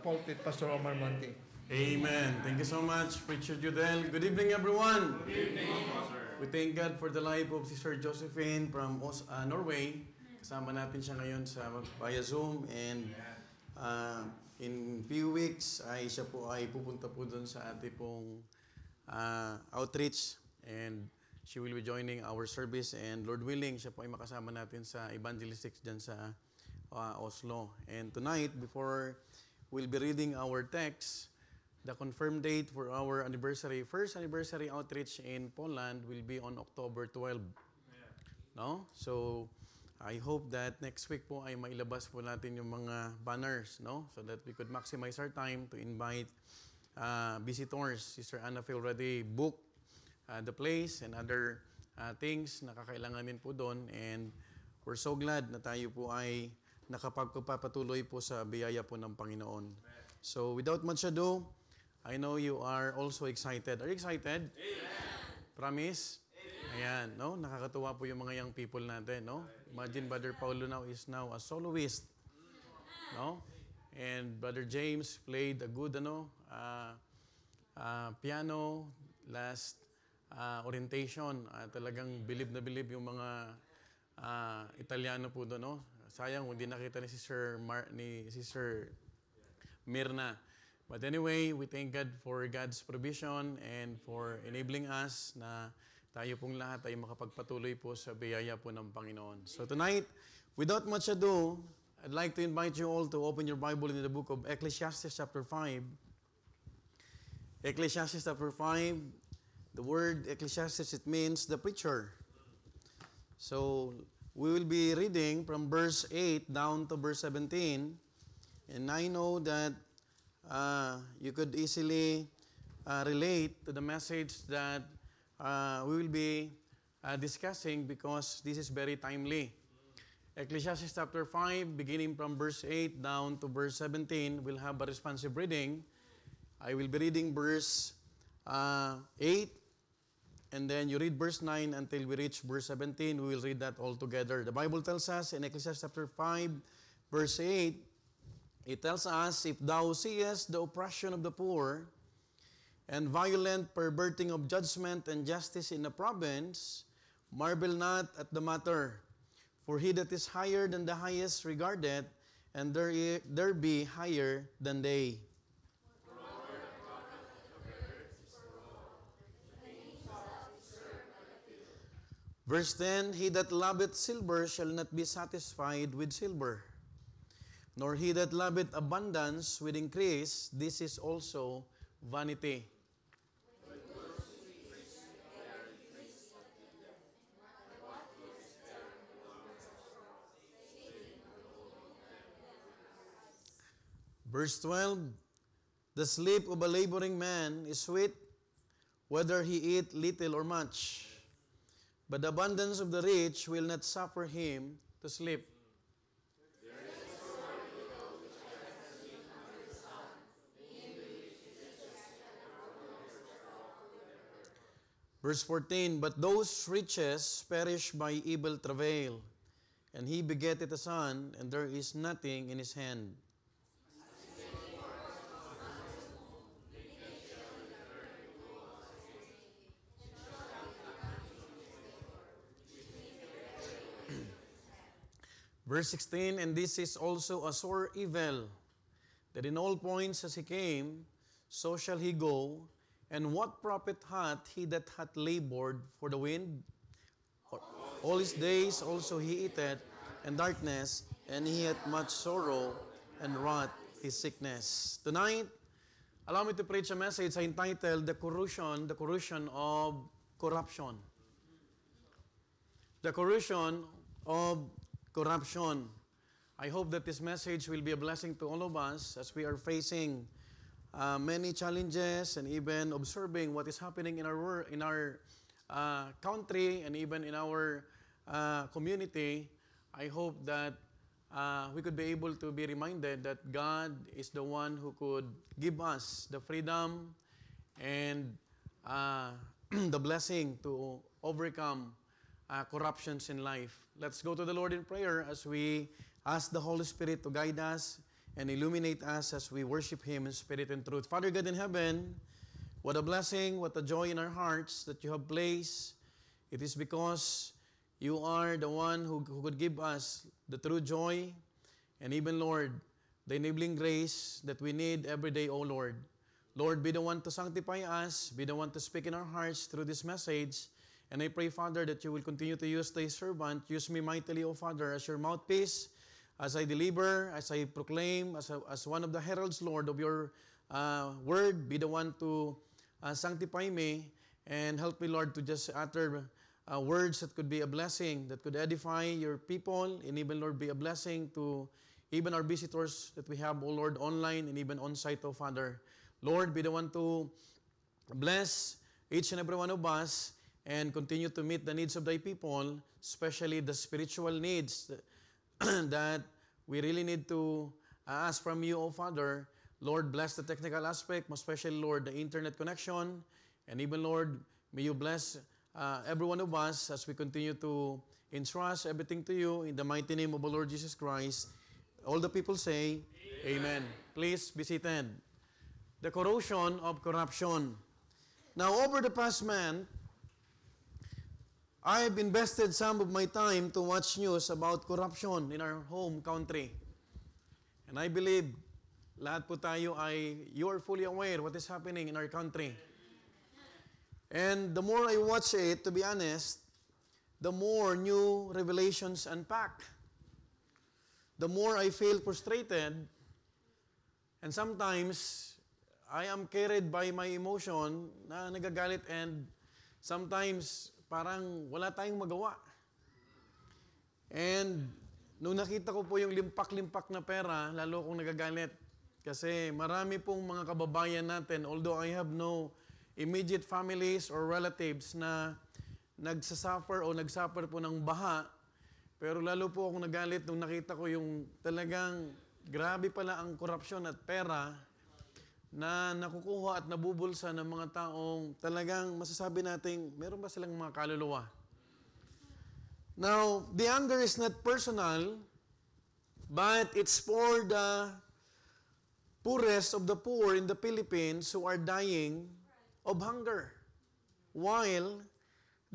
pulpit, Pastor Omar Monte. Amen. Thank you so much, Preacher Judel. Good evening, everyone. Good evening, Pastor. We thank God for the life of Sister Josephine from Norway. Kasama natin siya ngayon sa via Zoom, and in few weeks ay siya po ay pupunta po doon sa ating pong outreach, and she will be joining our service, and Lord willing, siya po ay makasama natin sa evangelistics dyan sa Oslo. And tonight, before we'll be reading our text, the confirmed date for our first anniversary outreach in Poland will be on October 12. No? So, I hope that next week po ay mailabas po natin yung mga banners, no? So that we could maximize our time to invite visitors. Sister Anna Fe already booked the place and other things na kakailanganin po doon, and we're so glad na tayo po ay nakapagpapatuloy po sa biyaya po ng Panginoon. So without much ado, I know you are also excited. Are you excited? Amen. Promise? Ayan, no? Nakakatuwa po yung mga young people natin, no? Imagine Brother Paulo is now a soloist, no? And Brother James played a good, piano last orientation. Talagang bilib na bilib yung mga Italiano po doon, no? Sayang, hindi nakita ni Sister Mirna. But anyway, we thank God for God's provision and for enabling us na tayo pong lahat ay makapagpatuloy po sa biyaya po ng Panginoon. So tonight, without much ado, I'd like to invite you all to open your Bible in the book of Ecclesiastes chapter 5. Ecclesiastes chapter 5, the word Ecclesiastes, it means the preacher. So, we will be reading from verse 8 down to verse 17. And I know that you could easily relate to the message that we will be discussing, because this is very timely. Ecclesiastes chapter 5, beginning from verse 8 down to verse 17, we'll have a responsive reading. I will be reading verse 8, and then you read verse 9 until we reach verse 17. We will read that all together. The Bible tells us in Ecclesiastes chapter 5, verse 8, it tells us, if thou seest the oppression of the poor, and violent perverting of judgment and justice in the province, marvel not at the matter. For he that is higher than the highest regardeth, and there be higher than they. Verse 10, he that loveth silver shall not be satisfied with silver, nor he that loveth abundance with increase. This is also vanity. Verse 12, the sleep of a laboring man is sweet, whether he eat little or much. But the abundance of the rich will not suffer him to sleep. Verse 14, but those riches perish by evil travail, and he begetteth a son, and there is nothing in his hand. Verse 16, and this is also a sore evil, that in all points as he came, so shall he go. And what profit hath he that hath labored for the wind? All his days also he eateth in darkness, and he hath much sorrow, and wrought his sickness. Tonight, allow me to preach a message entitled The Corrosion of Corruption. The corrosion of corruption. I hope that this message will be a blessing to all of us as we are facing many challenges, and even observing what is happening in our country, and even in our community. I hope that we could be able to be reminded that God is the one who could give us the freedom and the blessing to overcome corruptions in life. Let's go to the Lord in prayer as we ask the Holy Spirit to guide us and illuminate us as we worship Him in spirit and truth. Father God in heaven, what a blessing, what a joy in our hearts that you have placed. It is because you are the one who could give us the true joy and even, Lord, the enabling grace that we need every day, O Lord. Lord, be the one to sanctify us, be the one to speak in our hearts through this message. And I pray, Father, that you will continue to use thy servant. Use me mightily, O Father, as your mouthpiece, as I deliver, as I proclaim, as one of the heralds, Lord, of your word. Be the one to sanctify me and help me, Lord, to just utter words that could be a blessing, that could edify your people, and even, Lord, be a blessing to even our visitors that we have, O Lord, online and even on-site, O Father. Lord, be the one to bless each and every one of us and continue to meet the needs of thy people, especially the spiritual needs that we really need to ask from you, O Father. Lord, bless the technical aspect, most especially, Lord, the internet connection. And even, Lord, may you bless every one of us as we continue to entrust everything to you in the mighty name of the Lord Jesus Christ. All the people say, Amen. Please be seated. The corrosion of corruption. Now, over the past month, I've invested some of my time to watch news about corruption in our home country. And I believe lahat po tayo you are fully aware what is happening in our country. And the more I watch it, to be honest, the more new revelations unpack. The more I feel frustrated, and sometimes I am carried by my emotion na nagagalit, and sometimes parang wala tayong magawa. And nung nakita ko po yung limpak-limpak na pera, lalo akong nagagalit. Kasi marami pong mga kababayan natin, although I have no immediate families or relatives na nagsasuffer o nagsuffer po ng baha, pero lalo po akong nagalit nung nakita ko yung talagang grabe pala ang korupsyon at pera na nakukuha at nabubulsa ng mga taong talagang masasabi natin, meron ba silang mga kaluluwa? Now, the anger is not personal, but it's for the poorest of the poor in the Philippines who are dying of hunger, while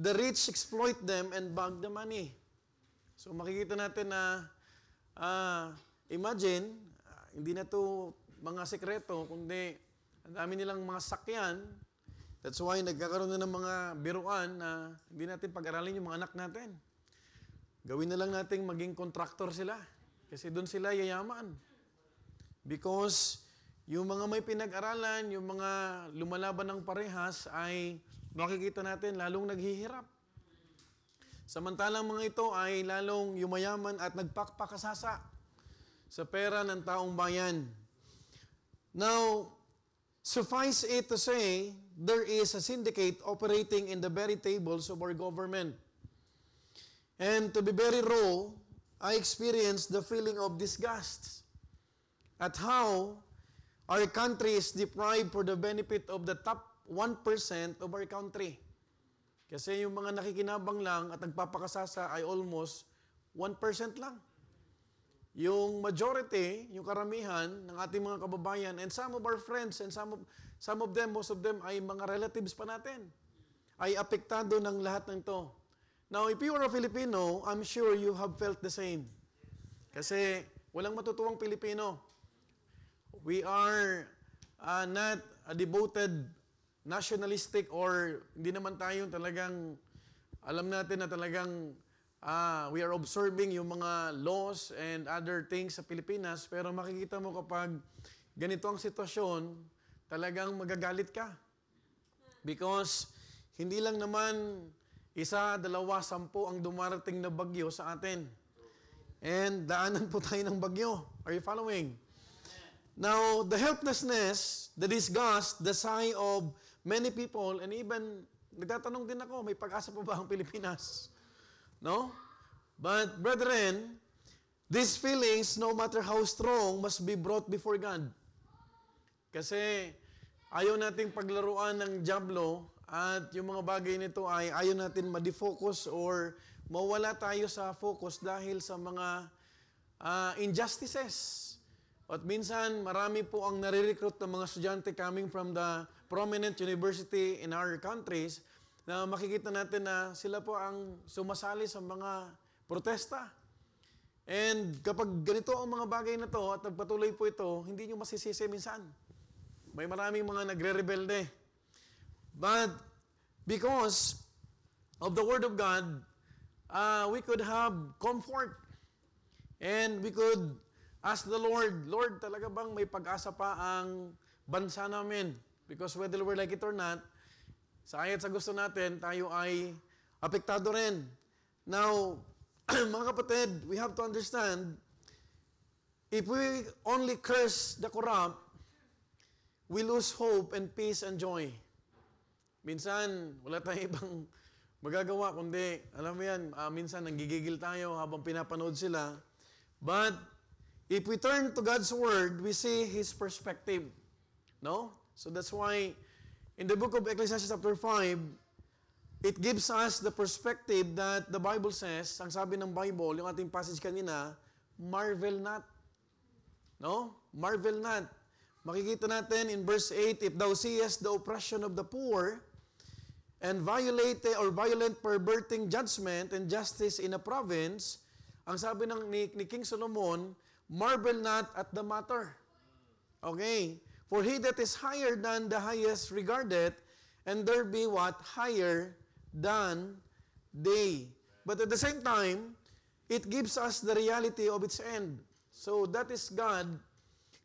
the rich exploit them and bag the money. So makikita natin na, imagine, hindi na to mga sekreto, kundi ang dami nilang mga sakyan. That's why nagkakaroon na ng mga biruan na hindi natin pag-aralin yung mga anak natin. Gawin na lang natin maging contractor sila. Kasi doon sila yayaman. Because yung mga may pinag-aralan, yung mga lumalaban ng parehas ay makikita natin lalong naghihirap. Samantalang mga ito ay lalong yumayaman at nagpakpakasasa sa pera ng taong bayan. Now, suffice it to say, there is a syndicate operating in the very tables of our government. And to be very raw, I experienced the feeling of disgust at how our country is deprived for the benefit of the top 1% of our country. Kasi yung mga nakikinabang lang at nagpapakasasa ay almost 1% lang. Yung majority, yung karamihan ng ating mga kababayan, and some of our friends, and some of them, most of them, ay mga relatives pa natin, ay apektado ng lahat ng to. Now, if you are a Filipino, I'm sure you have felt the same. Kasi walang matutuwang Pilipino. We are not a devoted nationalistic, or hindi naman tayo talagang, alam natin na talagang we are observing yung mga laws and other things sa Pilipinas, pero makikita mo kapag ganito ang sitwasyon, talagang magagalit ka. Because hindi lang naman 1, 2, 10 ang dumarating na bagyo sa atin. And daanan po tayo ng bagyo. Are you following? Now, the helplessness, the disgust, the sigh of many people, and even, nagtatanong din ako, may pag-asa pa ba ang Pilipinas? No? But, brethren, these feelings, no matter how strong, must be brought before God. Kasi, ayaw nating paglaruan ng diablo, at yung mga bagay nito ay ayaw natin ma-defocus or mawala tayo sa focus dahil sa mga injustices At minsan, marami po ang nare-recruit ng mga estudyante coming from the prominent university in our countries na makikita natin na sila po ang sumasali sa mga protesta. And kapag ganito ang mga bagay na to at nagpatuloy po ito, hindi nyo masisisi minsan. May maraming mga nagre-rebelde. But because of the Word of God, we could have comfort. And we could ask the Lord, Lord, talaga bang may pag-asa pa ang bansa namin? Because whether we like it or not, sa ayat sa gusto natin, tayo ay apektado rin. Now, mga kapatid, we have to understand, if we only curse the corrupt, we lose hope and peace and joy. Minsan, wala tayong ibang magagawa, kundi, alam mo yan, minsan nanggigigil tayo habang pinapanood sila. But, if we turn to God's Word, we see His perspective. No? So that's why, in the book of Ecclesiastes chapter 5, it gives us the perspective that the Bible says, ang sabi ng Bible, yung ating passage kanina, marvel not. No? Marvel not. Makikita natin in verse 8, if thou seest the oppression of the poor, and violent perverting judgment and justice in a province, ang sabi ni King Solomon, marvel not at the matter. Okay? For he that is higher than the highest regardeth, and there be what? Higher than they. But at the same time, it gives us the reality of its end. So that is God.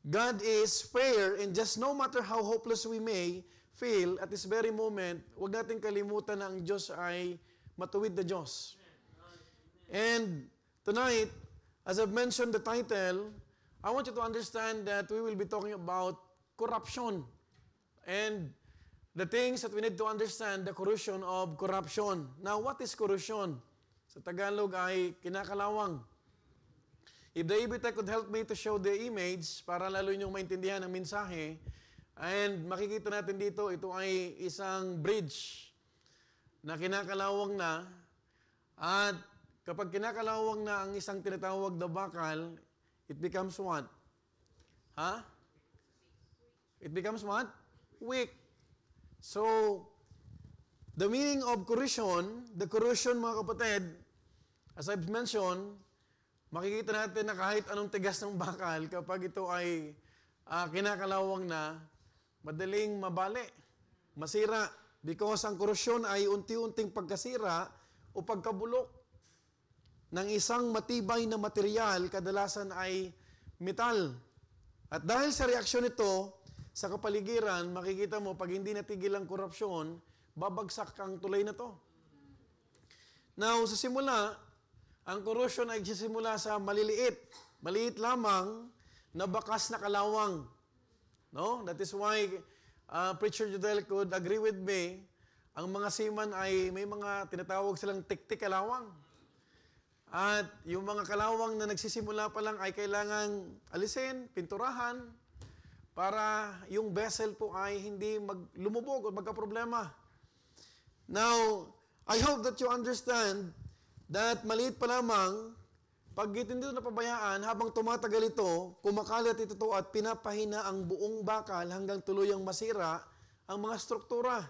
God is fair, and just no matter how hopeless we may feel at this very moment, huwag natin kalimutan na ang Diyos ay matuwid na Diyos. And tonight, as I've mentioned the title, I want you to understand that we will be talking about corruption and the things that we need to understand, the corrosion of corruption. Now, what is corrosion? Sa Tagalog ay kinakalawang. If the EBT could help me to show the image para lalo ninyong maintindihan ang mensahe, and makikita natin dito, ito ay isang bridge na kinakalawang na, at kapag kinakalawang na ang isang tinatawag na bakal, it becomes what? It becomes what? Weak. So, the meaning of corrosion, the corrosion mga kapatid, as I've mentioned, makikita natin na kahit anong tigas ng bakal, kapag ito ay kinakalawang na, madaling mabali, masira, because ang korosyon ay unti-unting pagkasira o pagkabulok ng isang matibay na material, kadalasan ay metal. At dahil sa reaksyon nito sa kapaligiran, makikita mo, pag hindi natigil ang korupsyon, babagsak ang tulay na to. Now, sa simula, ang korosyon ay nagsisimula sa maliit lamang na bakas na kalawang. No? That is why Preacher Judel could agree with me, ang mga seaman ay may mga tinatawag silang tik-tik kalawang. At yung mga kalawang na nagsisimula pa lang ay kailangang alisin, pinturahan, para yung vessel po ay hindi lumubog o magka-problema. Now, I hope that you understand that maliit pa lamang, pag hindi ito napabayaan, habang tumatagal ito, kumakalat ito at pinapahina ang buong bakal hanggang tuluyang masira ang mga struktura.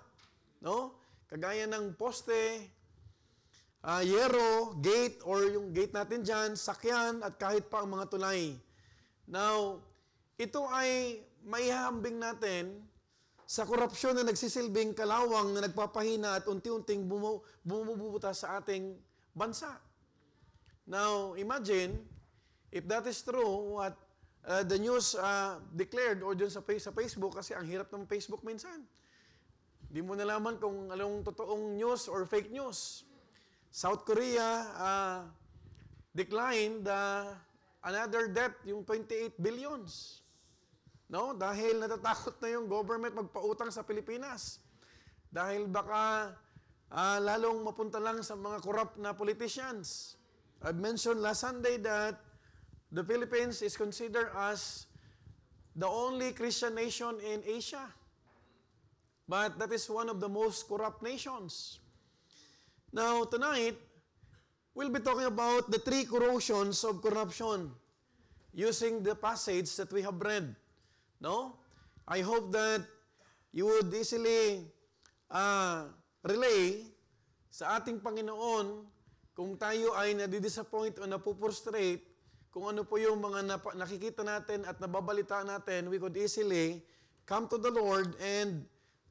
No? Kagaya ng poste, yero, gate, or yung gate natin dyan, sakyan, at kahit pa ang mga tulay. Now, ito ay maihahambing natin sa korupsyon na nagsisilbing kalawang na nagpapahina at unti-unting bumububutas sa ating bansa. Now, imagine, if that is true, what the news declared or dun sa Facebook, kasi ang hirap ng Facebook minsan. Di mo nalaman kung anong totoong news or fake news. South Korea declined another debt, yung 28 billions. No? Dahil natatakot na yung government magpautang sa Pilipinas. Dahil baka lalong mapunta lang sa mga corrupt na politicians. I've mentioned last Sunday that the Philippines is considered as the only Christian nation in Asia. But that is one of the most corrupt nations. Now, tonight, we'll be talking about the three corrosions of corruption. using the passage that we have read. No? I hope that you would easily relay sa ating Panginoon kung tayo ay nadidisappoint o napuprostrate, kung ano po yung mga nakikita natin at nababalita natin, we could easily come to the Lord and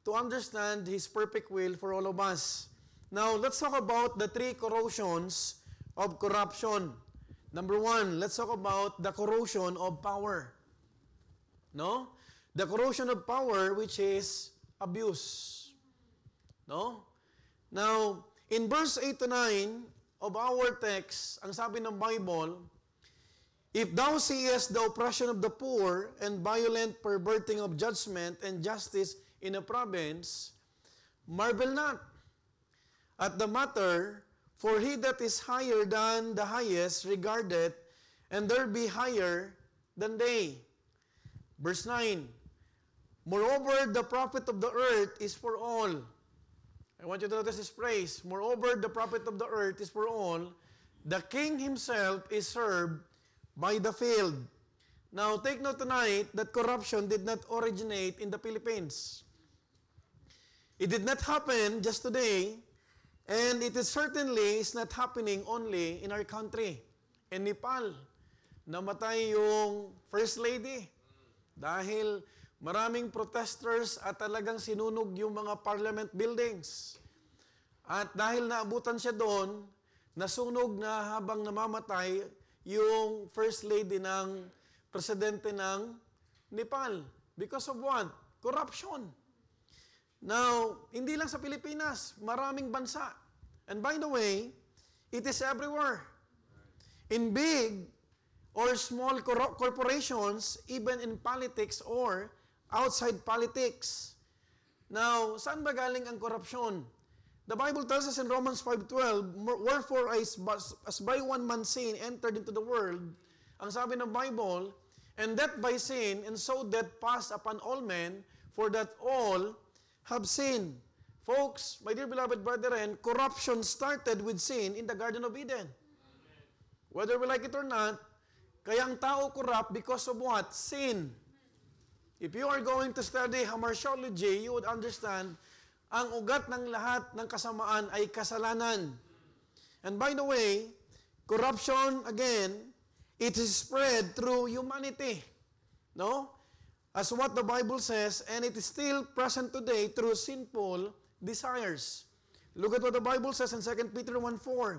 to understand His perfect will for all of us. Now, let's talk about the three corrosions of corruption. Number one, let's talk about the corrosion of power. No? The corrosion of power, which is abuse. No? Now, in verse 8 to 9 of our text, ang sabi ng Bible, if thou seest the oppression of the poor and violent perverting of judgment and justice in a province, marvel not at the matter, for he that is higher than the highest regardeth, and there be higher than they. Verse 9, moreover, the profit of the earth is for all. I want you to notice this phrase. Moreover, the profit of the earth is for all. The king himself is served by the field. Now, take note tonight that corruption did not originate in the Philippines. It did not happen just today, and it is certainly is not happening only in our country. In Nepal, namatay yung First Lady dahil maraming protesters at talagang sinunog yung mga parliament buildings. At dahil naabutan siya doon, nasunog na habang namamatay yung First Lady ng presidente ng Nepal. Because of what? Corruption. Now, hindi lang sa Pilipinas, maraming bansa. And by the way, it is everywhere. In big or small corporations, even in politics or outside politics. Now, saan ba galing ang korupsyon? The Bible tells us in Romans 5:12, wherefore as by one man sin entered into the world, ang sabi ng Bible, and that by sin, and so death passed upon all men, for that all have sinned. Folks, my dear beloved brethren, corruption started with sin in the Garden of Eden. Whether we like it or not, kaya ang tao corrupt because of what? Sin. If you are going to study hamartiology, you would understand ang ugat ng lahat ng kasamaan ay kasalanan. And by the way, corruption, again, it is spread through humanity. No? As what the Bible says, and it is still present today through sinful desires. Look at what the Bible says in 2 Peter 1:4.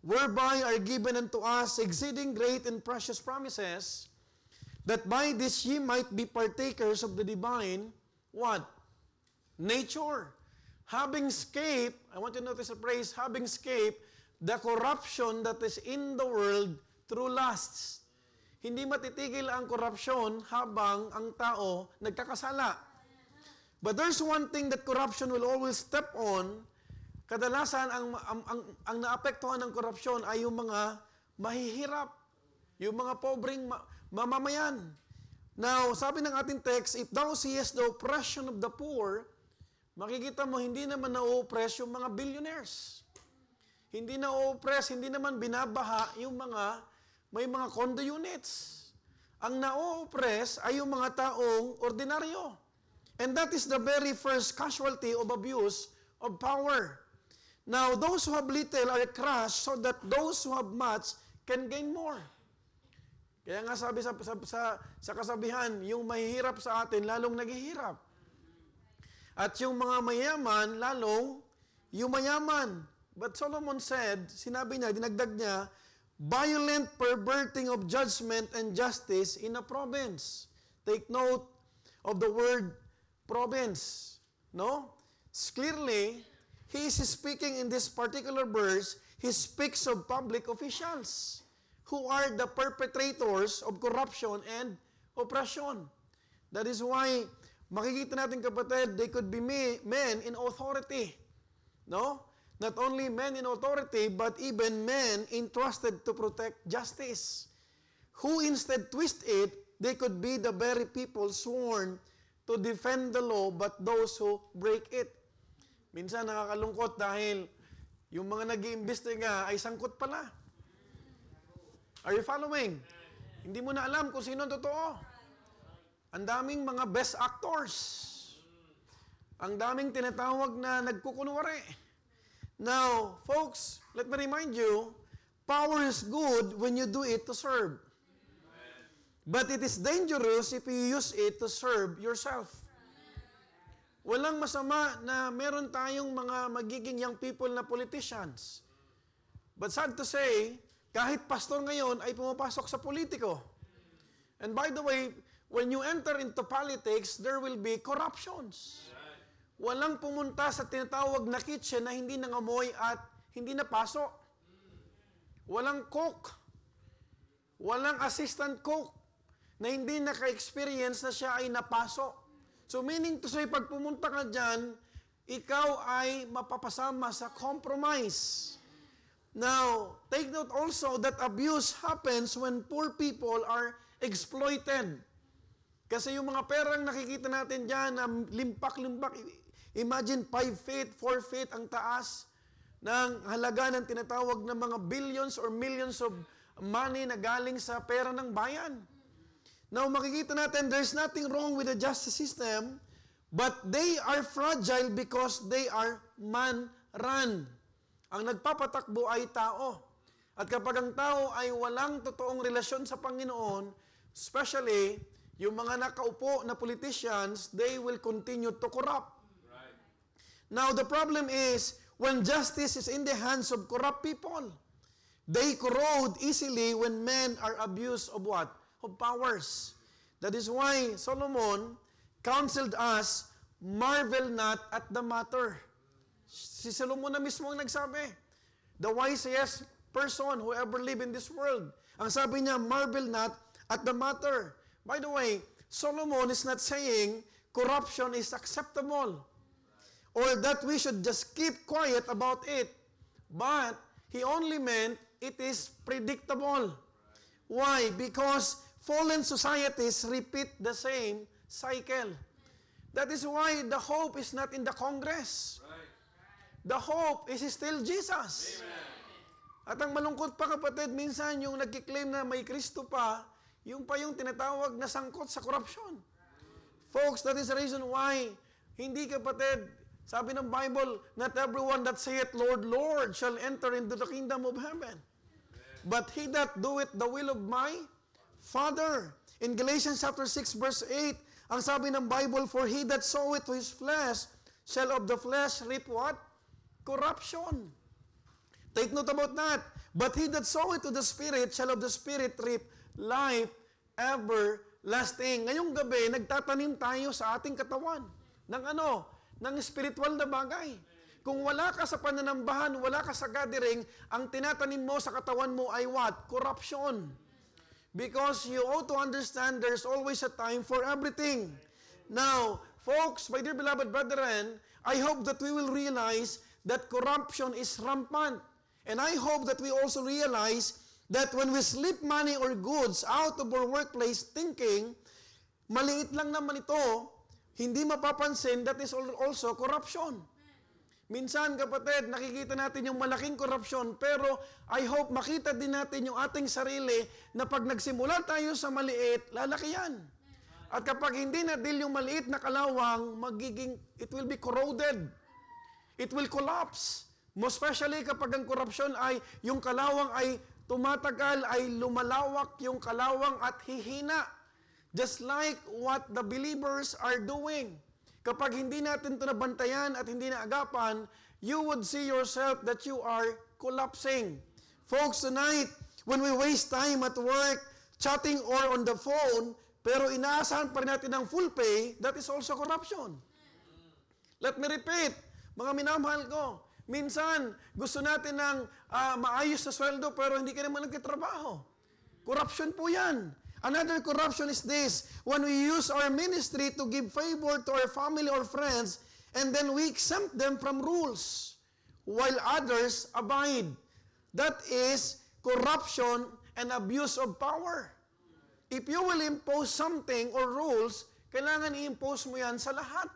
Whereby are given unto us exceeding great and precious promises, that by this ye might be partakers of the divine, what? Nature. Having escaped, I want you to notice the phrase, having escaped the corruption that is in the world through lusts. Hindi matitigil ang korupsyon habang ang tao nagkakasala. But there's one thing that corruption will always step on. Kadalasan, ang naapektuhan ng korupsyon ay yung mga mahihirap, yung mga pobreng mamamayan. Now, sabi ng ating text, if thou seest the oppression of the poor, makikita mo, hindi naman na-oppress yung mga billionaires. Hindi na-oppress, hindi naman binabaha yung mga may mga condo units. Ang na-oppress ay yung mga taong ordinaryo. And that is the very first casualty of abuse of power. Now, those who have little are crushed so that those who have much can gain more. Kaya nga sabi sa kasabihan, yung mahihirap sa atin, lalong naghihirap. At yung mga mayaman, lalong yumayaman. But Solomon said, sinabi niya, dinagdag niya, violent perverting of judgment and justice in a province. Take note of the word province. No? Clearly, he is speaking in this particular verse, he speaks of public officials who are the perpetrators of corruption and oppression. That is why, makikita natin kapatid, they could be men in authority. No? Not only men in authority, but even men entrusted to protect justice. Who instead twist it, they could be the very people sworn to defend the law, but those who break it. Minsan nakakalungkot dahil yung mga nag-iimbestiga ay sangkot pala. Are you following? Hindi mo na alam kung sino ang totoo. Ang daming mga best actors. Ang daming tinatawag na nagkukunwari. Now, folks, let me remind you, power is good when you do it to serve. But it is dangerous if you use it to serve yourself. Walang masama na meron tayong mga magiging young people na politicians. But sad to say, kahit pastor ngayon ay pumapasok sa politiko. And by the way, when you enter into politics, there will be corruptions. Walang pumunta sa tinatawag na kitchen na hindi nangamoy at hindi napaso. Walang cook. Walang assistant cook na hindi naka-experience na siya ay napaso. So meaning to say, pag pumunta ka dyan, ikaw ay mapapasama sa compromise. Now, take note also that abuse happens when poor people are exploited. Kasi yung mga perang nakikita natin dyan na limpak-limpak, imagine 5 feet, 4 feet ang taas ng halaga ng tinatawag na mga billions or millions of money na galing sa pera ng bayan. Now, makikita natin, there's nothing wrong with the justice system, but they are fragile because they are man-run. Ang nagpapatakbo ay tao. At kapag ang tao ay walang totoong relasyon sa Panginoon, especially yung mga nakaupo na politicians, they will continue to corrupt. Right. Now, the problem is, when justice is in the hands of corrupt people, they corrode easily when men are abused of what? Of powers. That is why Solomon counseled us, marvel not at the matter. Si Solomon na mismo ang nagsabi. The wisest person who ever lived in this world. Ang sabi niya, marvel not at the matter. By the way, Solomon is not saying corruption is acceptable or that we should just keep quiet about it. But he only meant it is predictable. Why? Because fallen societies repeat the same cycle. That is why the hope is not in the Congress. The hope is still Jesus. Amen. At ang malungkot pa kapatid, minsan yung nagkiklaim na may Kristo pa, yung pa yung tinatawag na sangkot sa korupsyon. Folks, that is the reason why hindi kapatid, sabi ng Bible, not everyone that saith, Lord, Lord, shall enter into the kingdom of heaven. But he that doeth the will of my Father. In Galatians chapter 6 verse 8, ang sabi ng Bible, for he that soweth to his flesh shall of the flesh reap what? Corruption. Take note about that. But he that soweth to the Spirit shall of the Spirit reap life everlasting. Ngayong gabi, nagtatanim tayo sa ating katawan ng ano? Ng spiritual na bagay. Kung wala ka sa pananambahan, wala ka sa gathering, ang tinatanim mo sa katawan mo ay what? Corruption. Because you ought to understand there's always a time for everything. Now, folks, my dear beloved brethren, I hope that we will realize that corruption is rampant. And I hope that we also realize that when we slip money or goods out of our workplace thinking, maliit lang naman ito, hindi mapapansin, that is also corruption. Minsan, kapatid, nakikita natin yung malaking korupsyon, pero I hope makita din natin yung ating sarili na pag nagsimula tayo sa maliit, lalaki yan. At kapag hindi na deal yung maliit na kalawang, it will be corroded. It will collapse. Most especially kapag ang korupsyon ay, yung kalawang ay tumatagal, ay lumalawak yung kalawang at hihina. Just like what the believers are doing. Kapag hindi natin ito nabantayan at hindi naagapan, you would see yourself that you are collapsing. Folks, tonight, when we waste time at work, chatting or on the phone, pero inaasahan pa rin natin ng full pay, that is also corruption. Let me repeat, mga minamahal ko, minsan gusto natin ng maayos na sweldo pero hindi ka naman nagkatrabaho. Corruption po yan. Another corruption is this, when we use our ministry to give favor to our family or friends, and then we exempt them from rules, while others abide. That is corruption and abuse of power. If you will impose something or rules, kailangan i-impose mo yan sa lahat.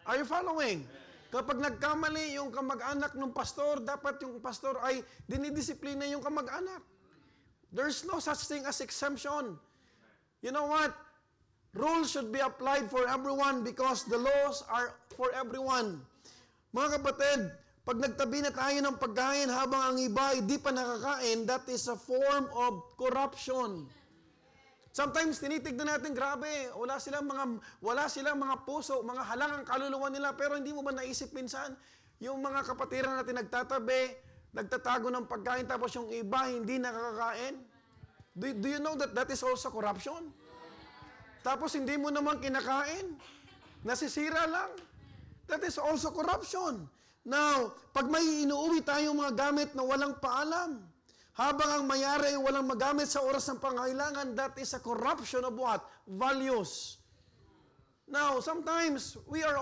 Are you following? Kapag nagkamali yung kamag-anak ng pastor, dapat yung pastor ay dinidisiplina yung kamag-anak. There's no such thing as exemption. You know what? Rules should be applied for everyone because the laws are for everyone. Mga kapatid, pag nagtabi na tayo ng pagkain habang ang iba ay di pa nakakain, that is a form of corruption. Sometimes tinitignan natin, grabe, wala silang mga puso, mga halang ang kaluluwa nila, pero hindi mo ba naisip minsan, yung mga kapatiran natin nagtatabi, nagtatago ng pagkain, tapos yung iba hindi nakakakain? Do you know that that is also corruption? Tapos hindi mo naman kinakain, nasisira lang. That is also corruption. Now, pag may inuuwi tayong mga gamit na walang paalam, habang ang mayari ay walang magamit sa oras ng pangailangan, that is a corruption of what? Values. Now, sometimes we are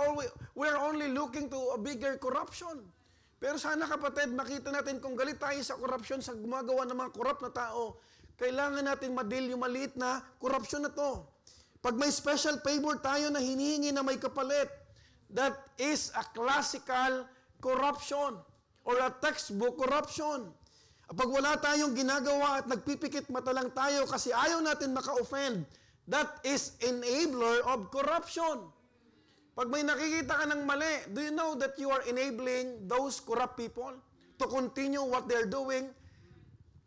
only looking to a bigger corruption. Pero sana kapatid, makita natin kung galit tayo sa corruption, sa gumagawa ng mga corrupt na tao, kailangan natin ma-deal yung maliit na corruption na to. Pag may special favor tayo na hinihingi na may kapalit, that is a classical corruption or a textbook corruption. Pag wala tayong ginagawa at nagpipikit mata lang tayo kasi ayaw natin maka-offend, that is enabler of corruption. Pag may nakikita ka ng mali, do you know that you are enabling those corrupt people to continue what they're doing?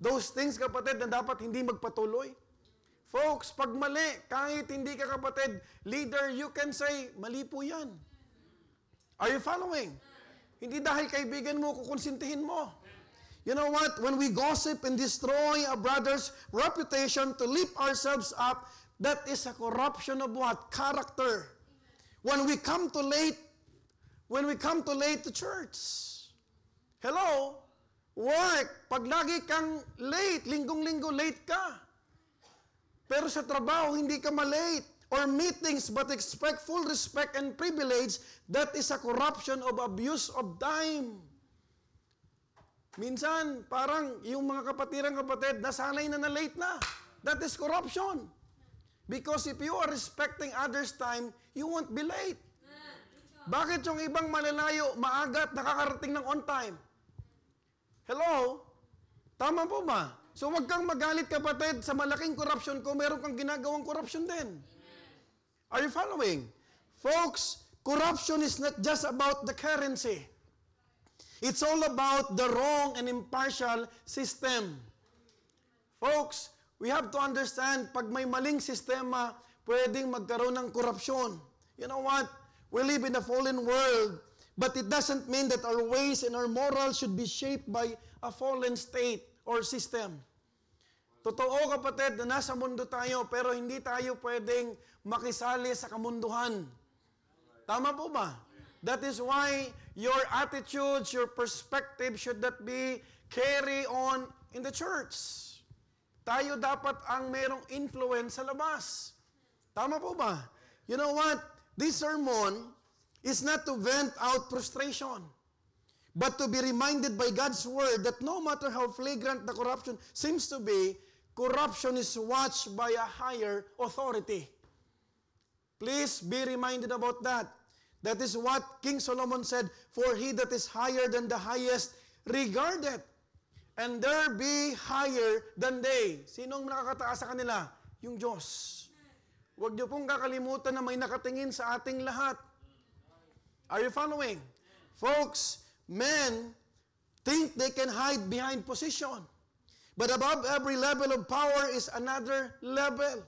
Those things, kapatid, na dapat hindi magpatuloy. Folks, pag mali, kahit hindi ka kapatid, leader, you can say, mali po yan. Are you following? Hindi dahil kaibigan mo, kukonsintihin mo. You know what? When we gossip and destroy a brother's reputation to lift ourselves up, that is a corruption of what? Character. When we come too late to church. Hello? Work. Pag lagi kang late, linggong-linggo late ka. Pero sa trabaho, hindi ka malate. Or meetings, but expect full respect and privilege, that is a corruption of abuse of time. Minsan, parang yung mga kapatid, nasanay na late na. That is corruption. Because if you are respecting others' time, you won't be late. Bakit yung ibang malalayo, maaga at nakakarating ng on time? Hello? Tama po ba? So wag kang magalit kapatid sa malaking corruption kung meron kang ginagawang corruption din. Are you following? Folks, corruption is not just about the currency. It's all about the wrong and impartial system. Folks, we have to understand, pag may maling sistema, pwedeng magkaroon ng korupsyon. You know what? We live in a fallen world, but it doesn't mean that our ways and our morals should be shaped by a fallen state or system. Totoo kapatid na nasa mundo tayo, pero hindi tayo pwedeng makisali sa kamunduhan. Tama po ba? That is why your attitudes, your perspective should not be carry on in the church. Tayo dapat ang merong influence sa labas. Tama po ba? You know what? This sermon is not to vent out frustration, but to be reminded by God's word that no matter how flagrant the corruption seems to be, corruption is watched by a higher authority. Please be reminded about that. That is what King Solomon said, "For he that is higher than the highest regarded, and there be higher than they." Sinong nakakataas sa kanila? Yung Diyos. Huwag niyo pong kakalimutan na may nakatingin sa ating lahat. Are you following? Folks, men think they can hide behind position. But above every level of power is another level.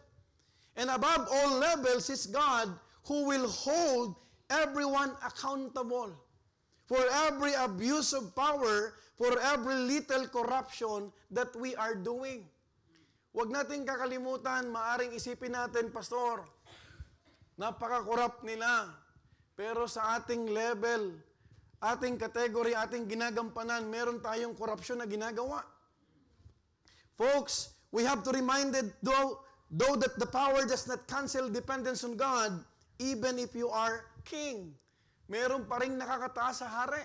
And above all levels is God who will hold everyone accountable for every abuse of power, for every little corruption that we are doing. Huwag nating kakalimutan, maaring isipin natin, Pastor, napaka-corrupt nila. Pero sa ating level, ating category, ating ginagampanan, meron tayong korupsyon na ginagawa. Folks, we have to remind it, though that the power does not cancel dependence on God, even if you are king. Meron pa rin nakakataas sa hari.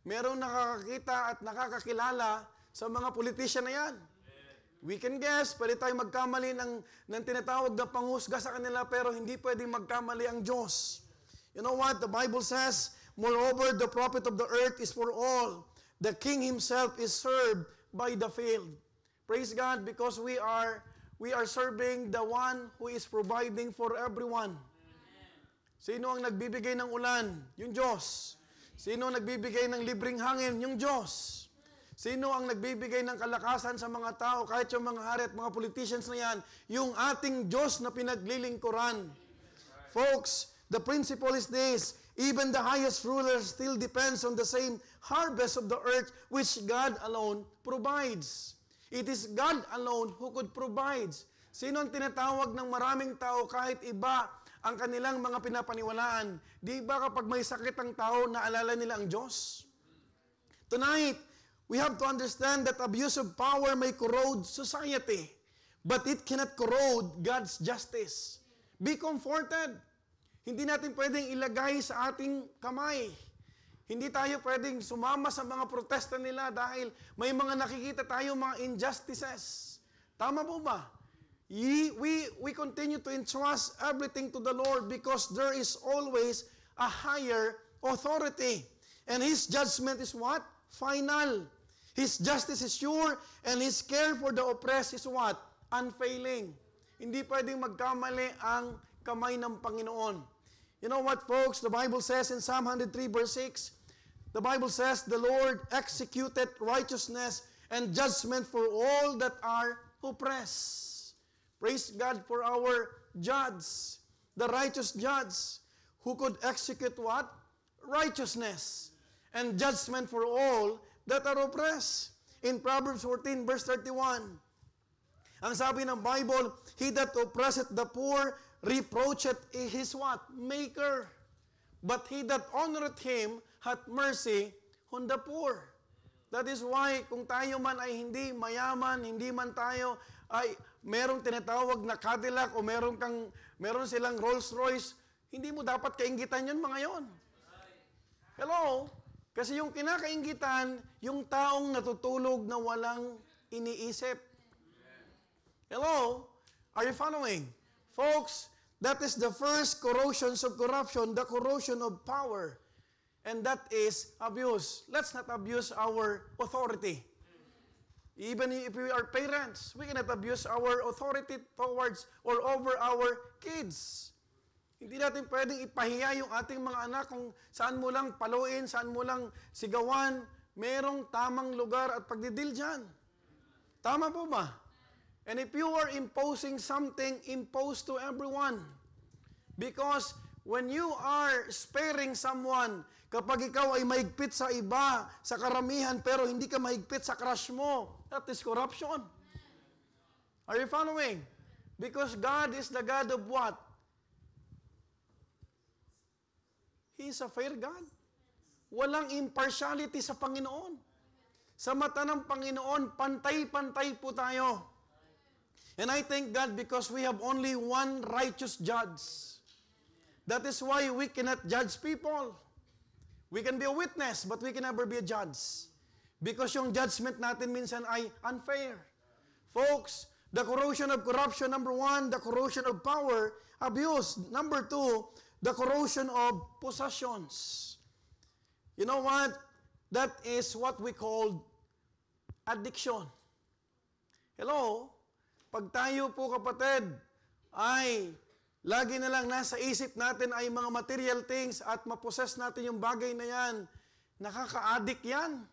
Meron nakakakita at nakakakilala sa mga politician na yan. We can guess, pwede tayo magkamali ng tinatawag na panghusga sa kanila, pero hindi pwedeng magkamali ang Diyos. You know what? The Bible says, "Moreover, the profit of the earth is for all. The king himself is served by the field." Praise God, because we are serving the one who is providing for everyone. Sino ang nagbibigay ng ulan? Yung Diyos. Sino ang nagbibigay ng libreng hangin? Yung Diyos. Sino ang nagbibigay ng kalakasan sa mga tao, kahit yung mga hari at mga politicians na yan? Yung ating Diyos na pinaglilingkuran. Folks, the principle is this: even the highest ruler still depends on the same harvest of the earth which God alone provides. It is God alone who could provide. Sino ang tinatawag ng maraming tao kahit iba ang kanilang mga pinapaniwalaan? Di ba kapag may sakit ang tao, naalala nila ang Diyos? Tonight, we have to understand that abuse of power may corrode society, but it cannot corrode God's justice. Be comforted. Hindi natin pwedeng ilagay sa ating kamay. Hindi tayo pwedeng sumama sa mga protesta nila dahil may mga nakikita tayo mga injustices. Tama po ba? We continue to entrust everything to the Lord because there is always a higher authority. And His judgment is what? Final. His justice is sure and His care for the oppressed is what? Unfailing. Hindi pwedeng magkamali ang kamay ng Panginoon. You know what, folks? The Bible says in Psalm 103 verse 6, the Bible says, the Lord executed righteousness and judgment for all that are oppressed. Praise God for our judge, the righteous judge, who could execute what? Righteousness and judgment for all that are oppressed. In Proverbs 14 verse 31, ang sabi ng Bible, he that oppresseth the poor reproacheth his what? Maker. But he that honoreth him hath mercy on the poor. That is why kung tayo man ay hindi mayaman, hindi man tayo ay merong tinatawag na Cadillac o meron silang Rolls Royce, hindi mo dapat kainggitan yun mga yon. Hello? Kasi yung kinakainggitan, yung taong natutulog na walang iniisip. Hello? Are you following? Folks, that is the first corrosion of corruption, the corrosion of power. And that is abuse. Let's not abuse our authority. Even if we are parents, we cannot abuse our authority towards or over our kids. Hindi natin pwedeng ipahiya yung ating mga anak kung saan mo lang paluin, saan mo lang sigawan. Merong tamang lugar at pagdidil dyan. Tama po ba? And if you are imposing something, impose to everyone. Because when you are sparing someone, kapag ikaw ay mahigpit sa iba, sa karamihan, pero hindi ka mahigpit sa crush mo, that is corruption. Are you following? Because God is the God of what? He is a fair God. Walang impartiality sa Panginoon. Sa mata ng Panginoon, pantay-pantay po tayo. And I thank God because we have only one righteous judge. That is why we cannot judge people. We can be a witness, but we can never be a judge. Because yung judgment natin minsan ay unfair. Folks, the corrosion of corruption, number 1, the corrosion of power, abuse. Number 2, the corrosion of possessions. You know what? That is what we call addiction. Hello? Pag tayo po kapatid ay lagi na lang nasa isip natin ay mga material things at mapossess natin yung bagay na yan, nakaka-addict yan.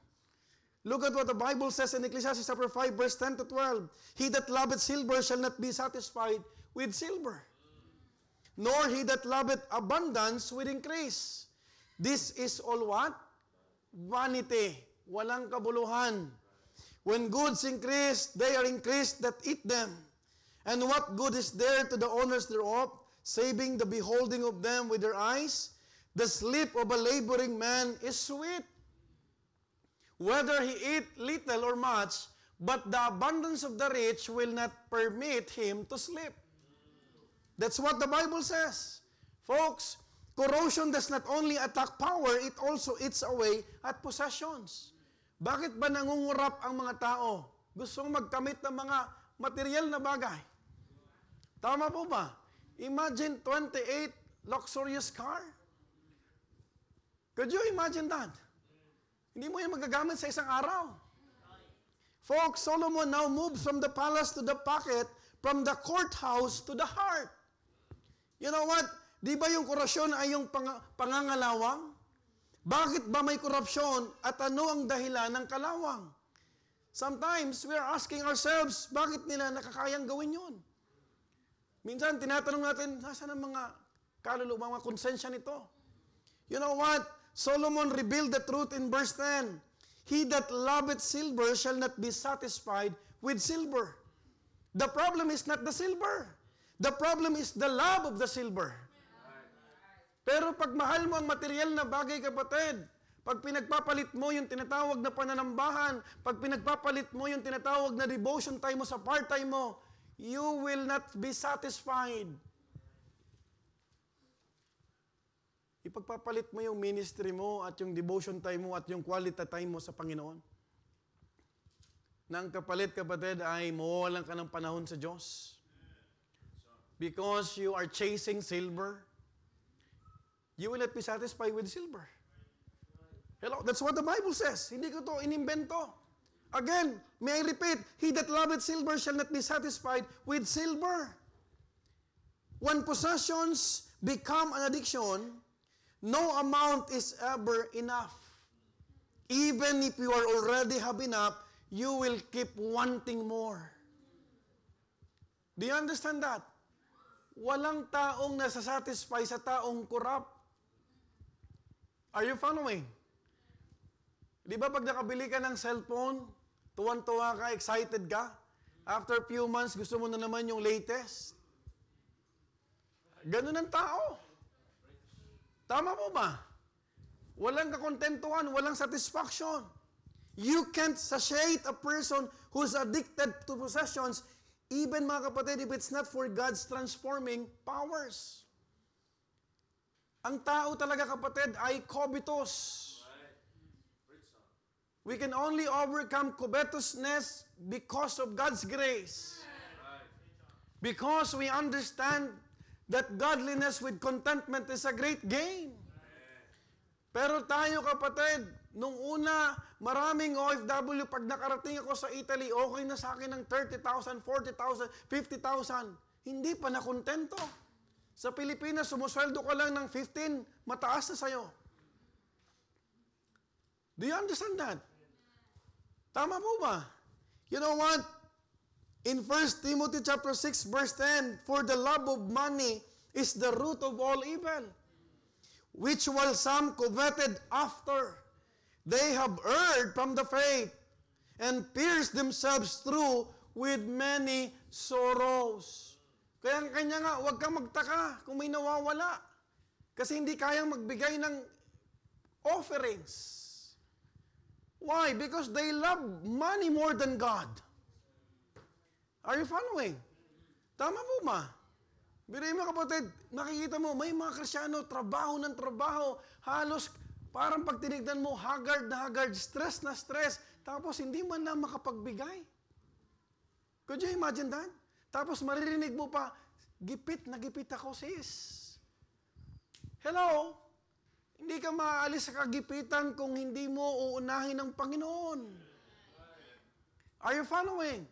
Look at what the Bible says in Ecclesiastes chapter 5 verse 10 to 12. He that loveth silver shall not be satisfied with silver, nor he that loveth abundance with increase. This is all what? Vanity. Walang kabuluhan. When goods increase, they are increased that eat them. And what good is there to the owners thereof, saving the beholding of them with their eyes? The sleep of a laboring man is sweet, whether he eat little or much, but the abundance of the rich will not permit him to sleep. That's what the Bible says. Folks, corrosion does not only attack power, it also eats away at possessions. Bakit ba nangungurap ang mga tao? Gustong magkamit ng mga material na bagay. Tama po ba? Imagine 28 luxurious car. Could you imagine that? Hindi mo yan magagamit sa isang araw. Folks, Solomon now moves from the palace to the pocket, from the courthouse to the heart. You know what? Di ba yung korupsyon ay yung pangangalawang? Bakit ba may korupsyon at ano ang dahilan ng kalawang? Sometimes, we are asking ourselves, bakit nila nakakayang gawin yun? Minsan, tinatanong natin, nasaan ang mga kaluluwa, mga konsensya nito? You know what? Solomon revealed the truth in verse 10. He that loveth silver shall not be satisfied with silver. The problem is not the silver. The problem is the love of the silver. Pero pag mahal mo ang material na bagay, kapatid, pag pinagpapalit mo yung tinatawag na pananambahan, pag pinagpapalit mo yung tinatawag na devotion time mo sa part-time mo, you will not be satisfied. Ipagpapalit mo yung ministry mo at yung devotion time mo at yung quality time mo sa Panginoon. Nang kapalit, kapatid, ay mawawalan ka ng panahon sa Diyos. Because you are chasing silver, you will not be satisfied with silver. Hello, that's what the Bible says. Hindi ko to inimbento. Again, may I repeat, he that loveth silver shall not be satisfied with silver. When possessions become an addiction, no amount is ever enough. Even if you are already have enough, you will keep wanting more. Do you understand that? Walang taong nasasatisfy sa taong corrupt. Are you following? Di ba pag nakabili ka ng cellphone, tuwan-tuwa ka, excited ka? After few months, gusto mo na naman yung latest? Ganun ang tao. Tama po ba? Walang kakontentuhan, walang satisfaction. You can't satiate a person who's addicted to possessions, even mga kapatid, if it's not for God's transforming powers. Ang tao talaga, kapatid, ay covetous. We can only overcome covetousness because of God's grace. Because we understand that godliness with contentment is a great gain. Pero tayo, kapatid, nung una, maraming OFW, pag nakarating ako sa Italy, okay na sa akin ng 30,000, 40,000, 50,000. Hindi pa nakontento. Sa Pilipinas, sumusweldo ka lang ng 15, mataas na sa'yo. Do you understand that? Tama po ba? You know what? In 1 Timothy chapter 6 verse 10, for the love of money is the root of all evil, which while some coveted after, they have erred from the faith and pierced themselves through with many sorrows. Kaya nga, huwag kang magtaka kung may nawawala. Kasi hindi kayang magbigay ng offerings. Why? Because they love money more than God. Are you following? Tama po ba? Biruin mo, kapatid, nakikita mo, may mga Kristyano, trabaho ng trabaho, halos parang pag tinignan mo, haggard na haggard, stress na stress, tapos hindi man na makapagbigay. Could you imagine that? Tapos maririnig mo pa, gipit na gipit ako, sis. Hello? Hindi ka maaalis sa kagipitan kung hindi mo uunahin ng Panginoon. Are you following?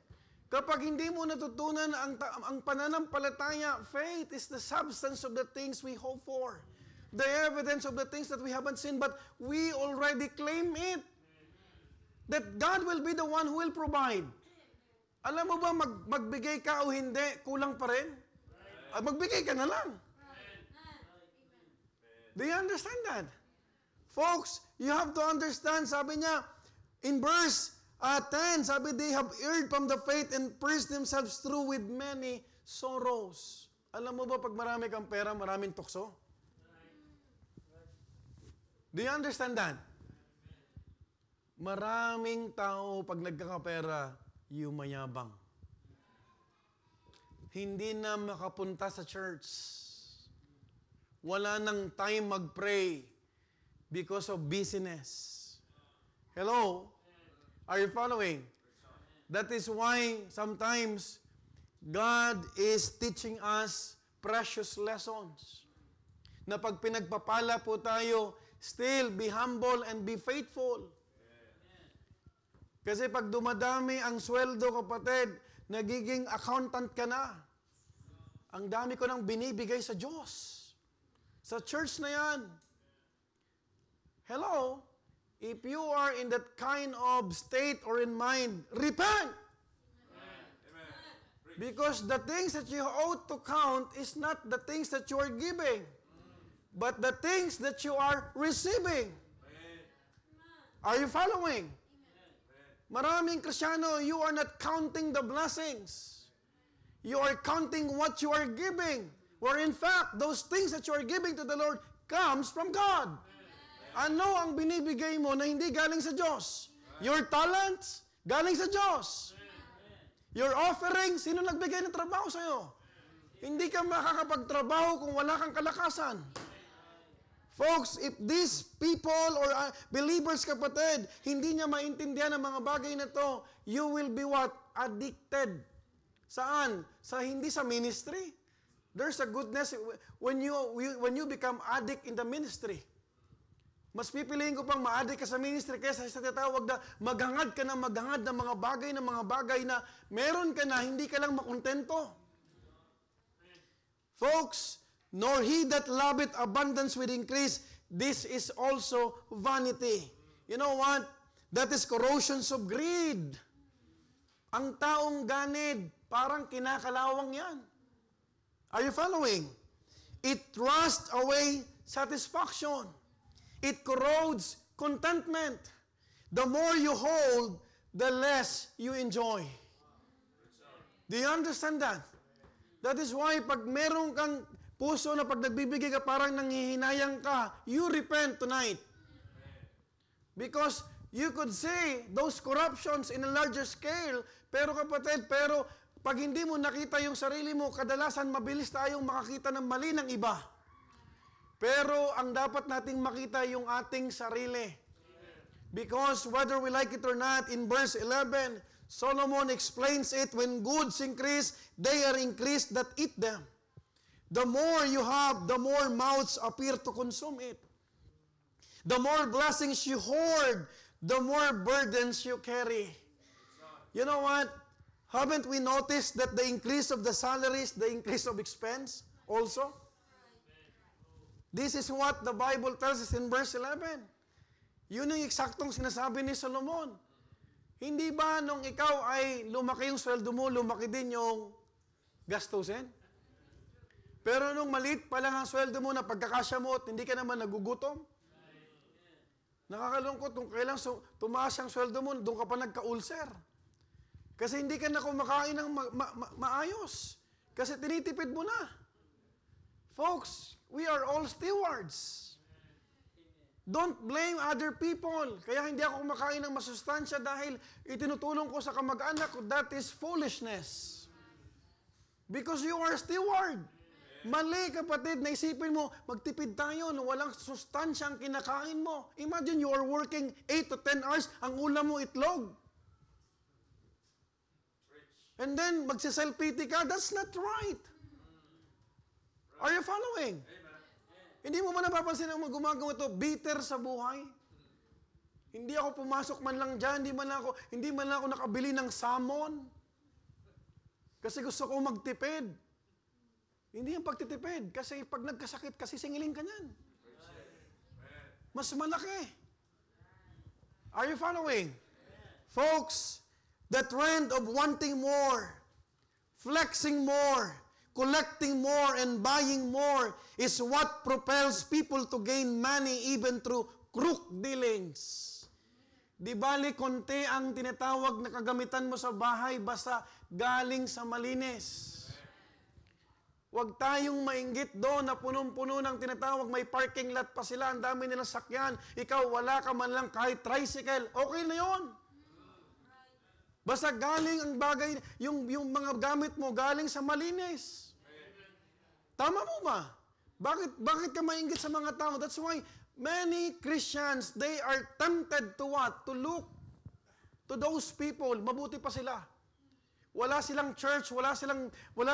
Kapag hindi mo natutunan ang pananampalataya, faith is the substance of the things we hope for. The evidence of the things that we haven't seen, but we already claim it. That God will be the one who will provide. Alam mo ba, magbigay ka o hindi, kulang pa rin? Magbigay ka na lang. Do you understand that? Folks, you have to understand, sabi niya, in verse 10, sabi, they have erred from the faith and pierced themselves through with many sorrows. Alam mo ba, pag marami kang pera, maraming tukso? Do you understand that? Maraming tao, pag nagkakapera, yumayabang. Hindi na makapunta sa church. Wala nang time mag-pray because of busyness. Hello? Are you following? That is why sometimes God is teaching us precious lessons. Na pag pinagpapala po tayo, still be humble and be faithful. Kasi pag dumadami ang sweldo, kapatid, nagiging accountant ka na. Ang dami ko nang binibigay sa Diyos. Sa church na yan. Hello? If you are in that kind of state or in mind, repent! Because the things that you ought to count is not the things that you are giving, but the things that you are receiving. Are you following? Maraming Kristiyano, you are not counting the blessings. You are counting what you are giving. Where in fact, those things that you are giving to the Lord comes from God. Ano ang binibigay mo na hindi galing sa Diyos? Your talents, galing sa Diyos. Your offering, sino nagbigay ng trabaho sa'yo? Hindi ka makakapagtrabaho kung wala kang kalakasan. Folks, if these people or believers, kapatid, hindi niya maintindihan ang mga bagay na to, you will be what? Addicted. Saan? Hindi sa ministry. There's a goodness when you become addict in the ministry. Mas pipiliin ko pang ma-addict ka sa ministry kaysa sa tinatawag na maghangad ka na maghangad ng mga bagay na meron ka na, hindi ka lang makontento. Folks, nor he that loveth abundance with increase, this is also vanity. You know what? That is corrosions of greed. Ang taong ganid, parang kinakalawang yan. Are you following? It thrusts away satisfaction. It corrodes contentment. The more you hold, the less you enjoy. Do you understand that? That is why pag meron kang puso na pag nagbibigay ka parang nanghihinayang ka, you repent tonight. Because you could see those corruptions in a larger scale, pero kapatid, pag hindi mo nakita yung sarili mo, kadalasan mabilis tayong makakita ng mali ng iba. Pero ang dapat nating makita yung ating sarili. Because whether we like it or not, in verse 11, Solomon explains it, when goods increase, they are increased that eat them. The more you have, the more mouths appear to consume it. The more blessings you hoard, the more burdens you carry. You know what? Haven't we noticed that the increase of the salaries, the increase of expense also? This is what the Bible tells us in verse 11. Yun ang eksaktong sinasabi ni Solomon. Hindi ba nung ikaw ay lumaki yung sweldo mo, lumaki din yung gastusin? Pero nung maliit pa lang ang sweldo mo na pagkakasya mo at hindi ka naman nagugutom? Nakakalungkot kung kailang tumaas ang sweldo mo, doon ka pa nagka-ulcer. Kasi hindi ka na kumakain ng maayos. Kasi tinitipid mo na. Folks, we are all stewards. Don't blame other people. Kaya hindi ako kumakain ng masustansya dahil itinutulong ko sa kamag-anak ko. That is foolishness. Because you are a steward. Mali, kapatid, naisipin mo, magtipid tayo na walang sustansya ang kinakain mo. Imagine you are working 8 to 10 hours, ang ulam mo itlog. And then, magsiself-pity ka, that's not right. Are you following? Hindi mo ba napapansin ang mga gumagawa ito, bitter sa buhay? Hindi ako pumasok man lang dyan, hindi man lang ako nakabili ng salmon. Kasi gusto ko magtipid. Hindi yung pagtitipid. Kasi pag nagkasakit, kasi singiling ka niyan. Mas malaki. Are you following? Folks, the trend of wanting more, flexing more, collecting more, and buying more is what propels people to gain money even through crook dealings. Di bali konti ang tinatawag na kagamitan mo sa bahay basta galing sa malinis. Huwag tayong mainggit doon na punong-puno ng tinatawag, may parking lot pa sila, ang dami nilang sakyan. Ikaw, wala ka man lang kahit tricycle. Okay na yon. Basta galing ang bagay, yung mga gamit mo galing sa malinis. Tama mo ba? Bakit ka mainggit sa mga tao? That's why many Christians, they are tempted to what? To look to those people. Mabuti pa sila. Wala silang church, wala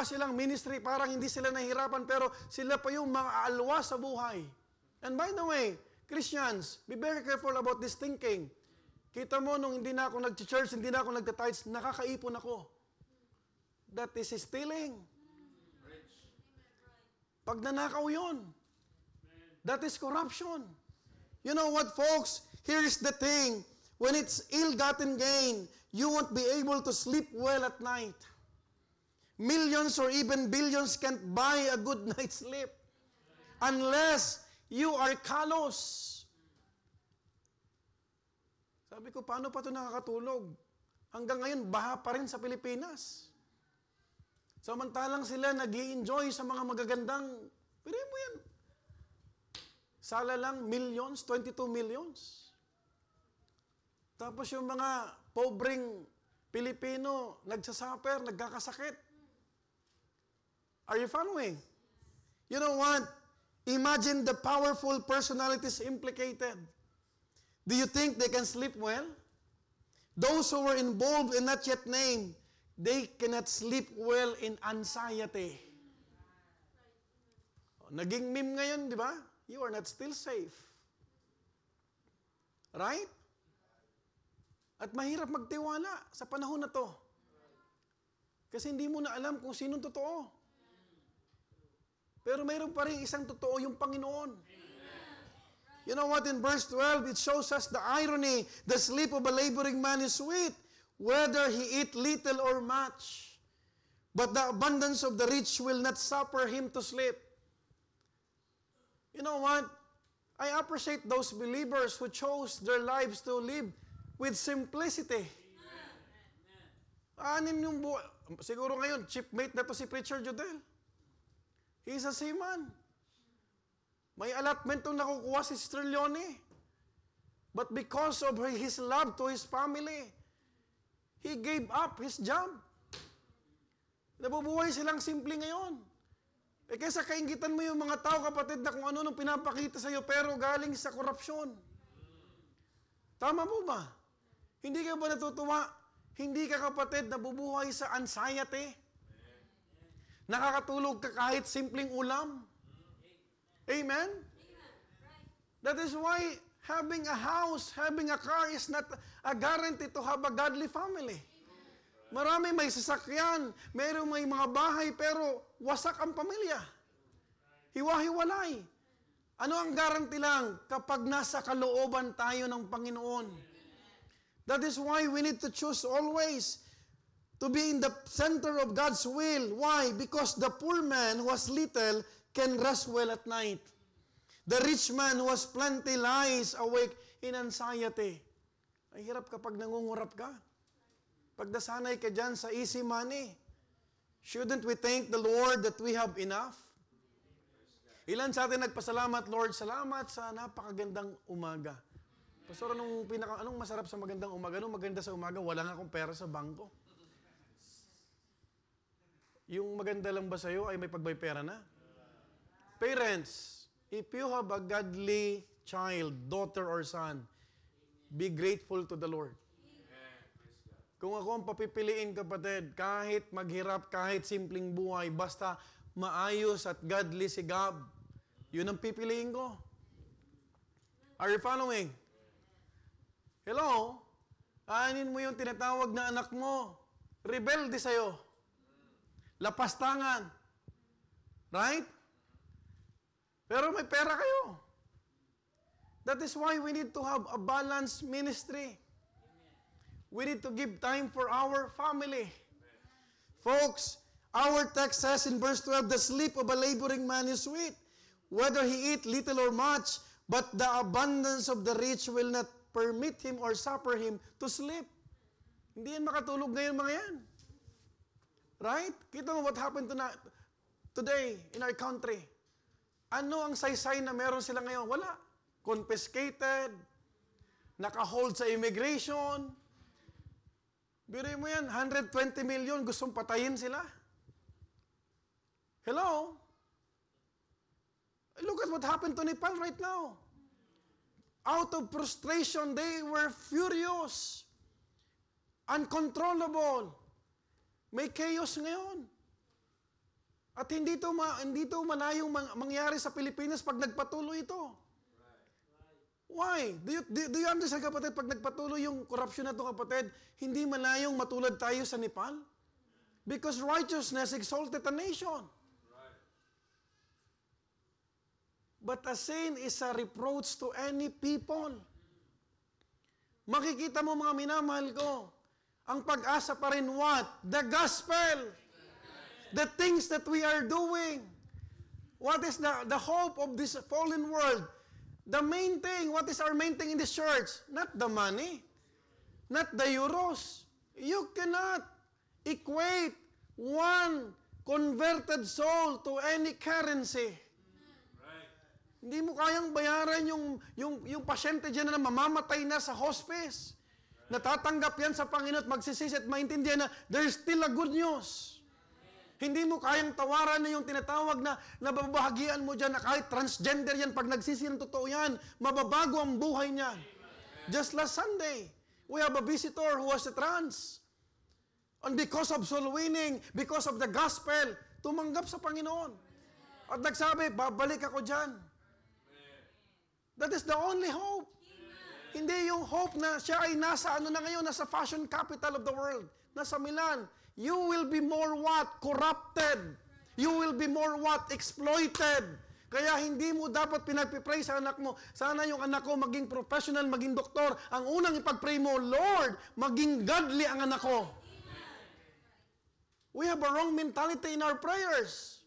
silang ministry, parang hindi sila nahihirapan, pero sila pa yung mga alwa sa buhay. And by the way, Christians, be very careful about this thinking. Kita mo, nung hindi na ako nag-church, hindi na ako nagtitithes, nakakaipon ako. That is stealing. Pag nanakaw yun, that is corruption. You know what, folks? Here's the thing. When it's ill-gotten gain, you won't be able to sleep well at night. Millions or even billions can't buy a good night's sleep unless you are callous. Sabi ko, paano pa ito nakakatulog? Hanggang ngayon, baha pa rin sa Pilipinas. Samantalang sila nag-i-enjoy sa mga magagandang, pero mo yan, sala lang, millions, 22 millions. Tapos yung mga pobreng Pilipino, nagsasuffer, nagkakasakit. Are you following? You know what? Imagine the powerful personalities implicated. Do you think they can sleep well? Those who were involved and not yet named, they cannot sleep well in anxiety. Naging meme ngayon, di ba? You are not still safe. Right? At mahirap magtiwala sa panahon na to. Kasi hindi mo na alam kung sinong totoo. Pero mayroon pa rin isang totoo, yung Panginoon. You know what? In verse 12, it shows us the irony. The sleep of a laboring man is sweet, whether he eat little or much. But the abundance of the rich will not suffer him to sleep. You know what? I appreciate those believers who chose their lives to live with simplicity. Anin yung buhay. Siguro ngayon, chipmate na to si Preacher Jodel. He's a seaman. May allotment itong nakukuha si Sister Leone. But because of his love to his family, he gave up his job. Nabubuhay silang simple ngayon. Eh kaysa kaingitan mo yung mga tao, kapatid, na kung ano nung pinapakita sa iyo, pero galing sa korupsyon. Tama po ba? Hindi ka ba natutuwa? Hindi ka, kapatid, nabubuhay sa anxiety? Nakakatulog ka kahit simpleng ulam? Amen? That is why having a house, having a car is not a guarantee to have a godly family. Marami may sasakyan, mayroong may mga bahay, pero wasak ang pamilya. Hiwa-hiwalay. Ano ang guarantee lang? Kapag nasa kalooban tayo ng Panginoon. That is why we need to choose always to be in the center of God's will. Why? Because the poor man who has little can rest well at night. The rich man who has plenty lies awake in anxiety. Ay hirap kapag nangungurap ka. Pag nasanay ka dyan sa easy money, shouldn't we thank the Lord that we have enough? Ilan sa atin nagpasalamat, Lord, salamat sa napakagandang umaga. Pastor, anong masarap sa magandang umaga? Anong maganda sa umaga? Wala nga akong pera sa bangko. Yung maganda lang ba sa'yo ay may pagbay pera na? Parents, if you have a godly child, daughter or son, be grateful to the Lord. Kung ako ang papipiliin, kapatid, kahit maghirap, kahit simpleng buhay, basta maayos at godly si God, yun ang pipiliin ko. Are you following? Hello? Anin mo yung tinatawag na anak mo. Rebelde sa'yo. Lapastangan. Right? Pero may pera kayo. That is why we need to have a balanced ministry. We need to give time for our family. Folks, our text says in verse 12, the sleep of a laboring man is sweet, whether he eat little or much, but the abundance of the rich will not permit him or suffer him to sleep. Hindi yan makatulog ngayon mga yan. Right? Kita mo what happened today in our country. Ano ang saysay na meron sila ngayon? Wala. Confiscated, naka-hold sa immigration. Biruin mo yan, 120 million, gustong patayin sila. Hello? Look at what happened to Nepal right now. Out of frustration, they were furious. Uncontrollable. May chaos ngayon. At hindi to malayong mangyari sa Pilipinas pag nagpatuloy ito. Why? Do you understand, kapatid, pag nagpatuloy yung corruption na ito, kapatid, hindi malayong matulad tayo sa Nepal? Because righteousness exalted a nation. But a sin is a reproach to any people. Makikita mo, mga minamahal ko, ang pag-asa pa rin what? The gospel. The things that we are doing. What is the hope of this fallen world? The main thing, what is our main thing in this church? Not the money. Not the euros. You cannot equate one converted soul to any currency. Hindi mo kayang bayaran yung pasyente dyan na mamamatay na sa hospice. Natatanggap yan sa Panginoon at magsisisi at maintindihan na there's still a good news. Hindi mo kayang tawaran na yung tinatawag na nababahagian mo dyan na kahit transgender yan, pag nagsisi ng totoo yan, mababago ang buhay niyan. Just last Sunday, we have a visitor who was a trans. And because of soul winning, because of the gospel, tumanggap sa Panginoon. At nagsabi, babalik ako dyan. That is the only hope. Hindi yung hope na siya ay nasa na ngayon, nasa fashion capital of the world, nasa Milan. You will be more what? Corrupted. You will be more what? Exploited. Kaya hindi mo dapat pinagpipray sa anak mo. Sana yung anak ko maging professional, maging doktor. Ang unang ipagpray mo, Lord, maging godly ang anak ko. We have a wrong mentality in our prayers.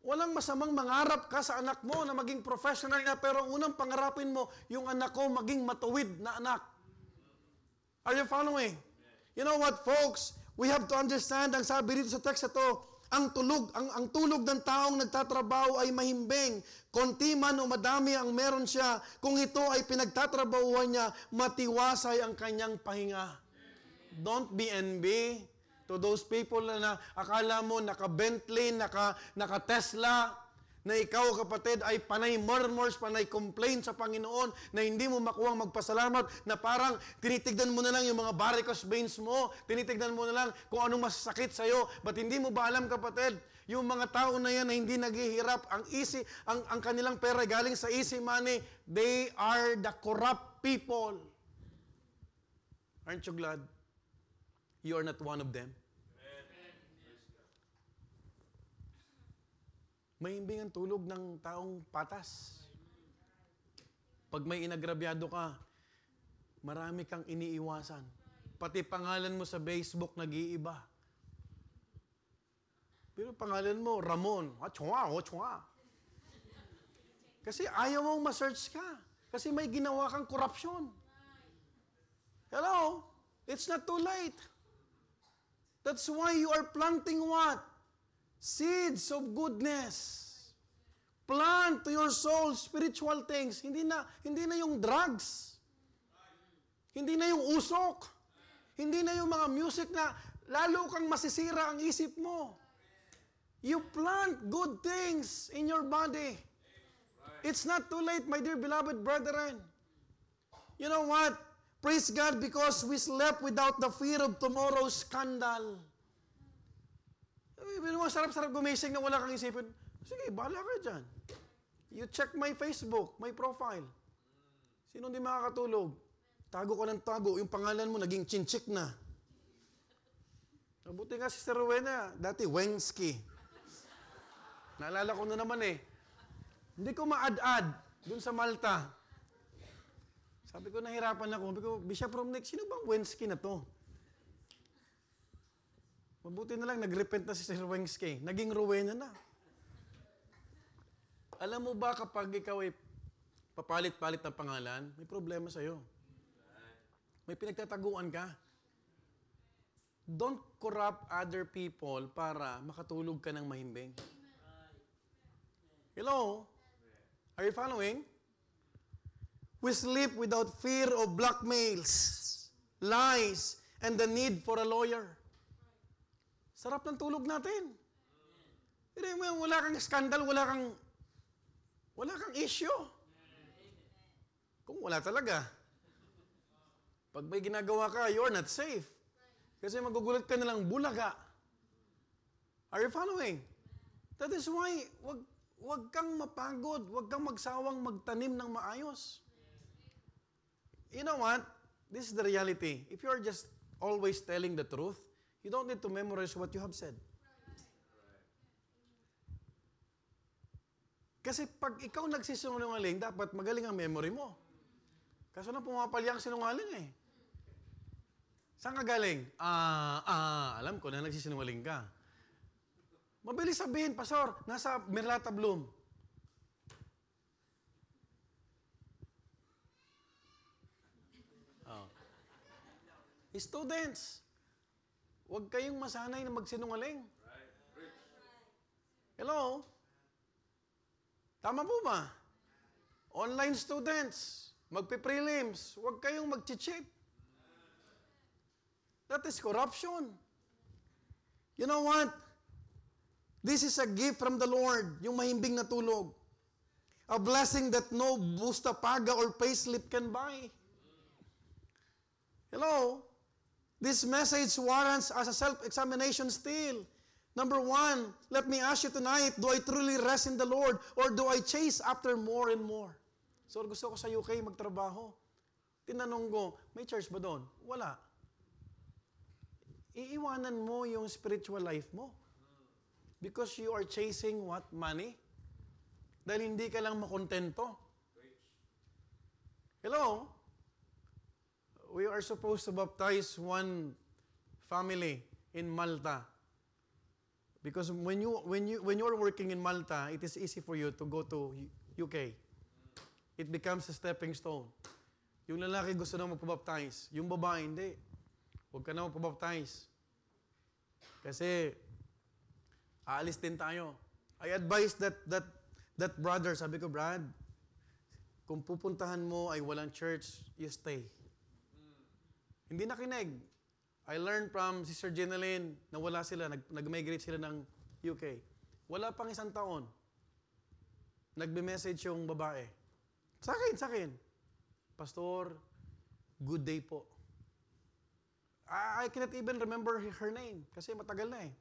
Walang masamang mangarap ka sa anak mo na maging professional na, pero ang unang pangarapin mo, yung anak ko maging matuwid na anak. Are you following? You know what, folks? We have to understand, ang sabi dito sa text ito, ang tulog ng taong nagtatrabaho ay mahimbing. Konti man o madami ang meron siya, kung ito ay pinagtatrabahuhan niya, matiwasay ang kanyang pahinga. Don't be envy to those people na akala mo naka-Bentley, naka-Tesla, na ikaw, kapatid, ay panay murmurs, panay complain sa Panginoon, na hindi mo makuhang magpasalamat, na parang tinitignan mo na lang yung mga varicose veins mo, tinitignan mo na lang kung anong masasakit sa'yo, but hindi mo ba alam, kapatid, yung mga tao na yan na hindi naghihirap, ang kanilang pera galing sa easy money, they are the corrupt people. Aren't you glad? You are not one of them. Mahimbing ang tulog ng taong patas. Pag may inagrabyado ka, marami kang iniiwasan. Pati pangalan mo sa Facebook nag-iiba. Pero pangalan mo, Ramon. Wachwa. Kasi ayaw mong ma-search ka. Kasi may ginawa kang korupsyon. Hello? It's not too late. That's why you are planting what? Seeds of goodness. Plant to your soul spiritual things. Hindi na yung drugs. Hindi na yung usok. Hindi na yung mga music na lalo kang masisira ang isip mo. You plant good things in your body. It's not too late, my dear beloved brethren. You know what? Praise God because we slept without the fear of tomorrow's scandal. Sarap-sarap gumising na wala kang isipin. Sige, bahala ka dyan. You check my Facebook, my profile. Sino hindi makakatulog? Tago ko ng tago. Yung pangalan mo naging chinchik na. Mabuti nga si Sir Rowena, dati Wensky. Naalala ko na naman eh. Hindi ko ma-add-add dun sa Malta. Sabi ko, nahirapan ako. Sabi ko, Bishop Romnick, sino bang Wensky na to? Mabuti na lang, nag-repent na si Sir Wensky. Naging Rowena na. Alam mo ba kapag ikaw ay papalit-palit ng pangalan, may problema sa'yo. May pinagtataguan ka. Don't corrupt other people para makatulog ka ng mahimbing. Hello? Are you following? We sleep without fear of blackmails, lies, and the need for a lawyer. Sarap ng tulog natin. Wala kang skandal, wala kang issue. Kung wala talaga. Pag may ginagawa ka, you're not safe. Kasi magugulat ka na lang bulaga. Are you following? That is why, Huwag kang mapagod. Huwag kang magsawang magtanim ng maayos. You know what? This is the reality. If you are just always telling the truth, you don't need to memorize what you have said. Kasi pag ikaw nagsisinungaling, dapat magaling ang memory mo. Kaso na pumapalya ang sinungaling eh. Saan ka galing? Alam ko na nagsisinungaling ka. Mabilis sabihin, Pastor, nasa Merlata Bloom. Students, huwag kayong masanay na magsinungaling. Hello? Tama po ba? Online students, magpe-prelims, huwag kayong mag-cheat. That is corruption. You know what? This is a gift from the Lord, yung mahimbing na tulog. A blessing that no busta paga or payslip can buy. Hello? This message warrants as a self-examination still. Number 1, let me ask you tonight, do I truly rest in the Lord or do I chase after more and more? So gusto ko sa UK magtrabaho. Tinanong ko, may church ba doon? Wala. Iiwanan mo yung spiritual life mo. Because you are chasing what? Money? Dahil hindi ka lang makontento. Hello? We are supposed to baptize one family in Malta. Because when you are working in Malta, it is easy for you to go to UK. It becomes a stepping stone. Yung lalaki gusto na magpabaptize. Yung babae, hindi. Huwag ka na magpabaptize. Kasi, aalis din tayo. I advise that brother, sabi ko, Brad, kung pupuntahan mo ay walang church, you stay. Hindi nakinig. I learned from Sister Jeneline na wala sila, nag-migrate sila ng UK. Wala pang 1 taon. Nagbe-message yung babae. Sa akin. Pastor, good day po. I cannot even remember her name kasi matagal na eh.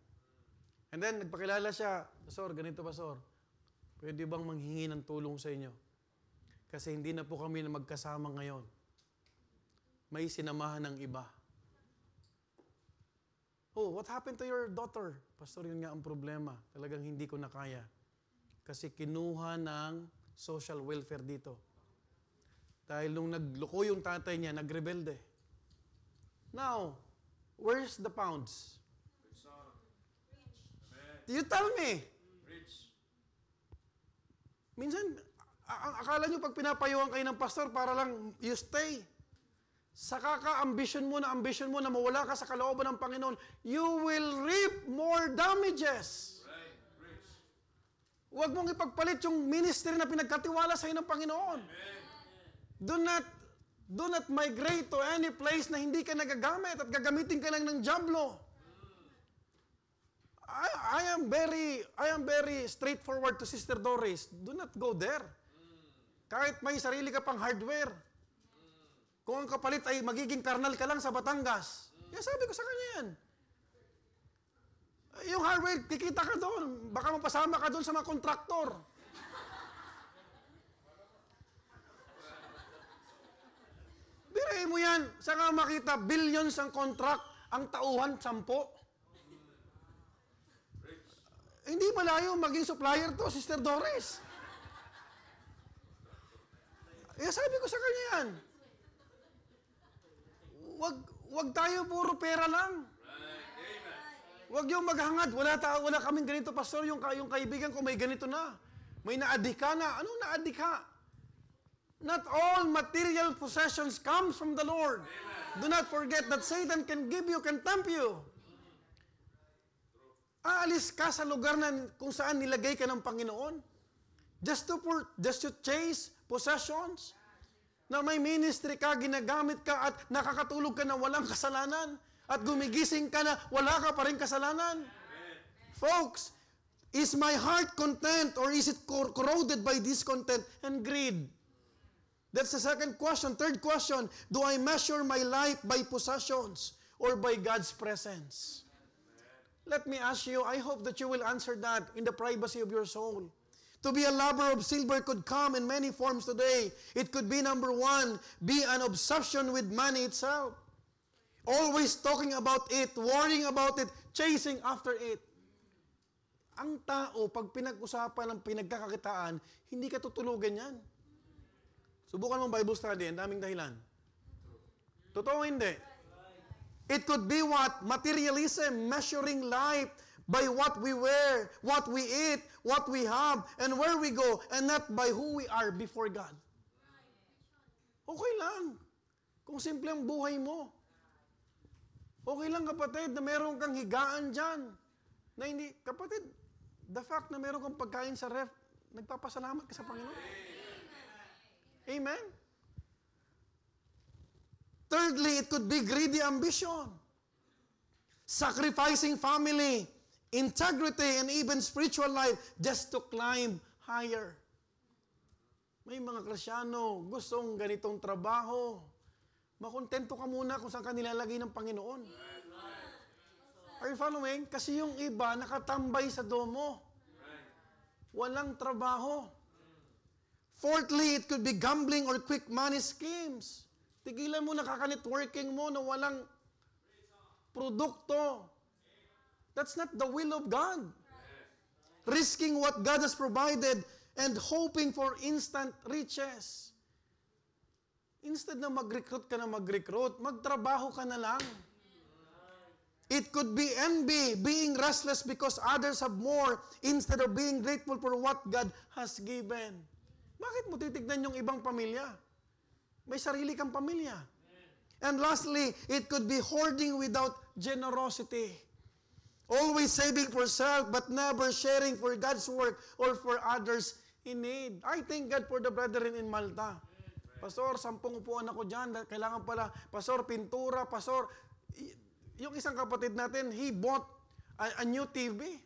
And then, nagpakilala siya, Pastor, ganito Pastor, pwede bang manghingi ng tulong sa inyo? Kasi hindi na po kami na magkasama ngayon. May sinamahan ng iba. Oh, what happened to your daughter? Pastor, yun nga ang problema. Talagang hindi ko na kaya. Kasi kinuha ng social welfare dito. Dahil nung nagloko yung tatay niya, nagrebelde. Now, where's the pounds? You tell me. Minsan, akala nyo pag pinapayuhan kayo ng pastor para lang you stay. Sa kaka-ambition mo na mawala ka sa kalooban ng Panginoon, you will reap more damages. Huwag mong ipagpalit yung ministry na pinagkatiwala sa iyo ng Panginoon. Do not migrate to any place na hindi ka nagagamit at gagamitin ka lang ng jablo. I am very straightforward to Sister Doris. Do not go there. Kahit may sarili ka pang hardware. Kung ang kapalit ay magiging karnal ka lang sa Batangas. Yan sabi ko sa kanya yan. Yung hardware, kikita ka doon. Baka mapasama ka doon sa mga kontraktor. Birahin mo yan. Saan ka makita? Billions ang contract. Ang tauhan, 10. Hindi malayo maging supplier to, Sister Doris. Yan sabi ko sa kanya yan. Wag tayo puro pera lang. Wag yung maghangad. Wala kaming ganito, Pastor. Yung kaibigan ko may ganito na. May naadika na. Anong naadika? Not all material possessions comes from the Lord. Do not forget that Satan can give you, can tempt you. Aalis ka sa lugar na kung saan nilagay ka ng Panginoon. Just to chase possessions. Na may ministry ka, ginagamit ka at nakakatulog ka na walang kasalanan at gumigising ka na wala ka pa rin kasalanan. Amen. Folks, is my heart content or is it corroded by discontent and greed? That's the second question. Third question, do I measure my life by possessions or by God's presence? Let me ask you, I hope that you will answer that in the privacy of your soul. To be a lover of silver could come in many forms today. It could be, number one, be an obsession with money itself. Always talking about it, worrying about it, chasing after it. Ang tao, pag pinag-usapan ng pinagkakakitaan, hindi ka tutulugan yan. Subukan mo Bible study, ang daming dahilan. Totoo hindi? It could be what? Materialism, measuring life by what we wear, what we eat, what we have, and where we go, and not by who we are before God. Okay lang. Kung simple ang buhay mo. Okay lang kapatid na meron kang higaan dyan. Na hindi, kapatid, the fact na meron kang pagkain sa ref, nagpapasalamat ka sa Panginoon. Amen? Thirdly, it could be greedy ambition. Sacrificing family, integrity, and even spiritual life just to climb higher. May mga Kristyano, gustong ganitong trabaho. Makontento ka muna kung saan ka nilalagay ng Panginoon. Are you following? Kasi yung iba nakatambay sa domo. Walang trabaho. Fourthly, it could be gambling or quick money schemes. Tigilan mo nakaka-networking mo na walang produkto. That's not the will of God. Risking what God has provided and hoping for instant riches. Instead na mag-recruit ka na mag-recruit, magtrabaho ka na lang. It could be envy, being restless because others have more instead of being grateful for what God has given. Bakit mo titignan yung ibang pamilya? May sarili kang pamilya. And lastly, it could be hoarding without generosity. Always saving for self but never sharing for God's work or for others in need. I thank God for the brethren in Malta. Pastor, 10 upuan ako dyan. Kailangan pala, Pastor, pintura, Pastor. Yung isang kapatid natin, he bought a new TV.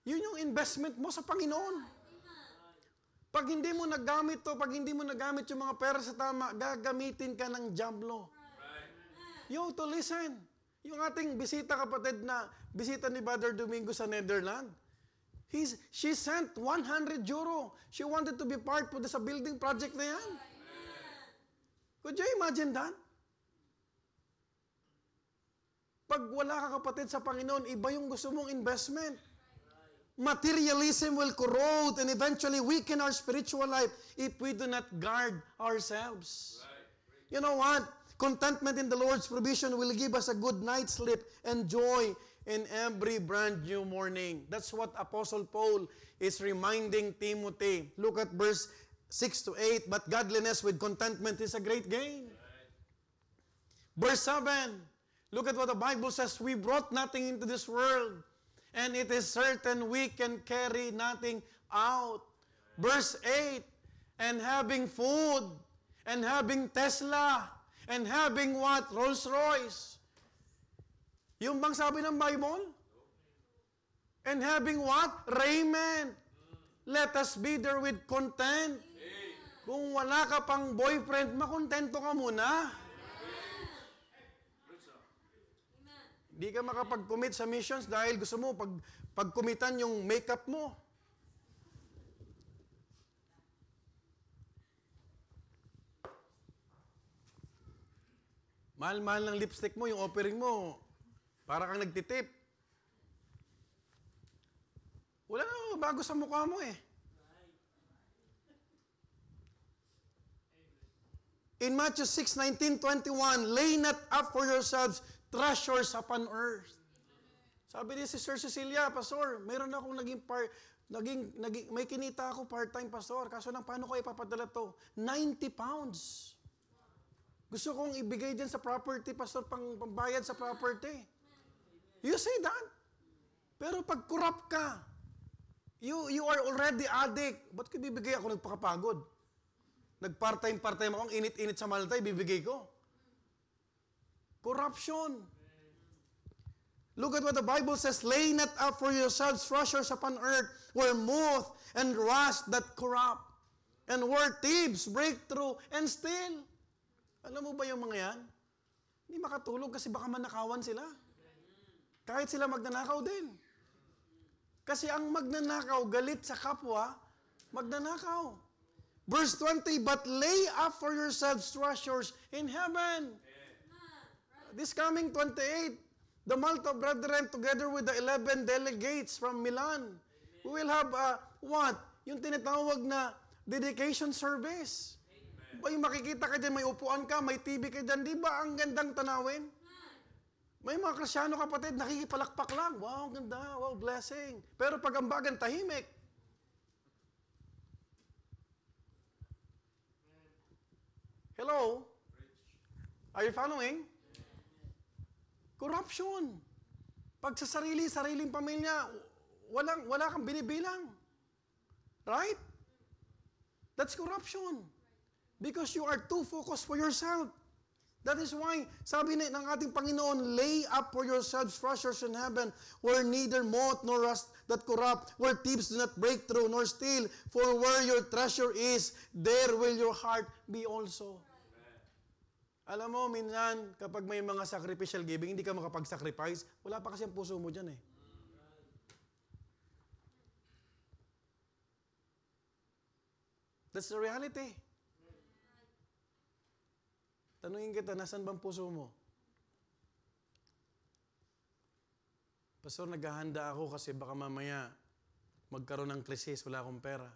Yun yung investment mo sa Panginoon. Pag hindi mo nagamit to, pag hindi mo nagamit yung mga pera sa tama, gagamitin ka ng jamblo. You have to listen. Yung ating bisita kapatid na, bisita ni Brother Domingo sa Netherlands, she sent 100 euro. She wanted to be part po sa building project na yan. Could you imagine that? Pag wala ka kapatid sa Panginoon, iba yung gusto mong investment. Materialism will corrode and eventually weaken our spiritual life if we do not guard ourselves. You know what? Contentment in the Lord's provision will give us a good night's sleep and joy in every brand new morning. That's what Apostle Paul is reminding Timothy. Look at verse 6 to 8. But godliness with contentment is a great gain. Verse 7. Look at what the Bible says. We brought nothing into this world, and it is certain we can carry nothing out. Verse 8. And having food, and having Tesla, and having what? Rolls Royce. Yung bang sabi ng Bible? And having what? Raiment. Let us be there with content. Kung wala ka pang boyfriend, makontento ka muna. Di ka makapag-commit sa missions dahil gusto mo pag-commitan yung makeup mo. Mahal-mahal ng lipstick mo, yung offering mo, para kang nagtitip. Wala na, bago sa mukha mo eh. In Matthew 6:19-21, lay not up for yourselves treasures upon earth. Sabi ni Sister Cecilia, Pastor, meron akong may kinita ako part-time, Pastor. Kaso lang, paano ko ipapadala to? 90 pounds. Gusto kong ibigay din sa property, Pastor, pambayad sa property. You say that. Pero pag corrupt ka, you are already addict. Ba't ko bibigay ako nagpakapagod? Nag-part-time ako, ang init-init sa Malta, ibibigay ko. Corruption. Look at what the Bible says, lay not up for yourselves treasures upon earth, where moth and rust that corrupt, and where thieves break through and steal. Alam mo ba yung mga yan? Hindi makatulog kasi baka manakawan sila. Kahit sila magnanakaw din. Kasi ang magnanakaw, galit sa kapwa, magnanakaw. Verse 20, but lay up for yourselves treasures in heaven. This coming 28, the Malta brethren together with the 11 delegates from Milan, we will have what? Yung tinatawag na dedication service. May makikita ka dyan, may upuan ka, may TV ka dyan. Di ba ang gandang tanawin? May mga Kristyano kapatid, nakikipalakpak lang. Wow, ganda. Wow, blessing. Pero pag ang bagan, tahimik. Hello? Are you following? Corruption. Pag sa sariling pamilya, wala kang binibilang. Right? That's corruption. Because you are too focused for yourself. That is why, sabi ng ating Panginoon, lay up for yourselves treasures in heaven, where neither moth nor rust that corrupt, where thieves do not break through nor steal, for where your treasure is, there will your heart be also. Alam mo, minsan, kapag may mga sacrificial giving, hindi ka makapag-sacrifice, wala pa kasi ang puso mo dyan eh. That's the reality. Tanungin kita, nasan bang puso mo? Pastor, naghahanda ako kasi baka mamaya magkaroon ng krisis, wala akong pera.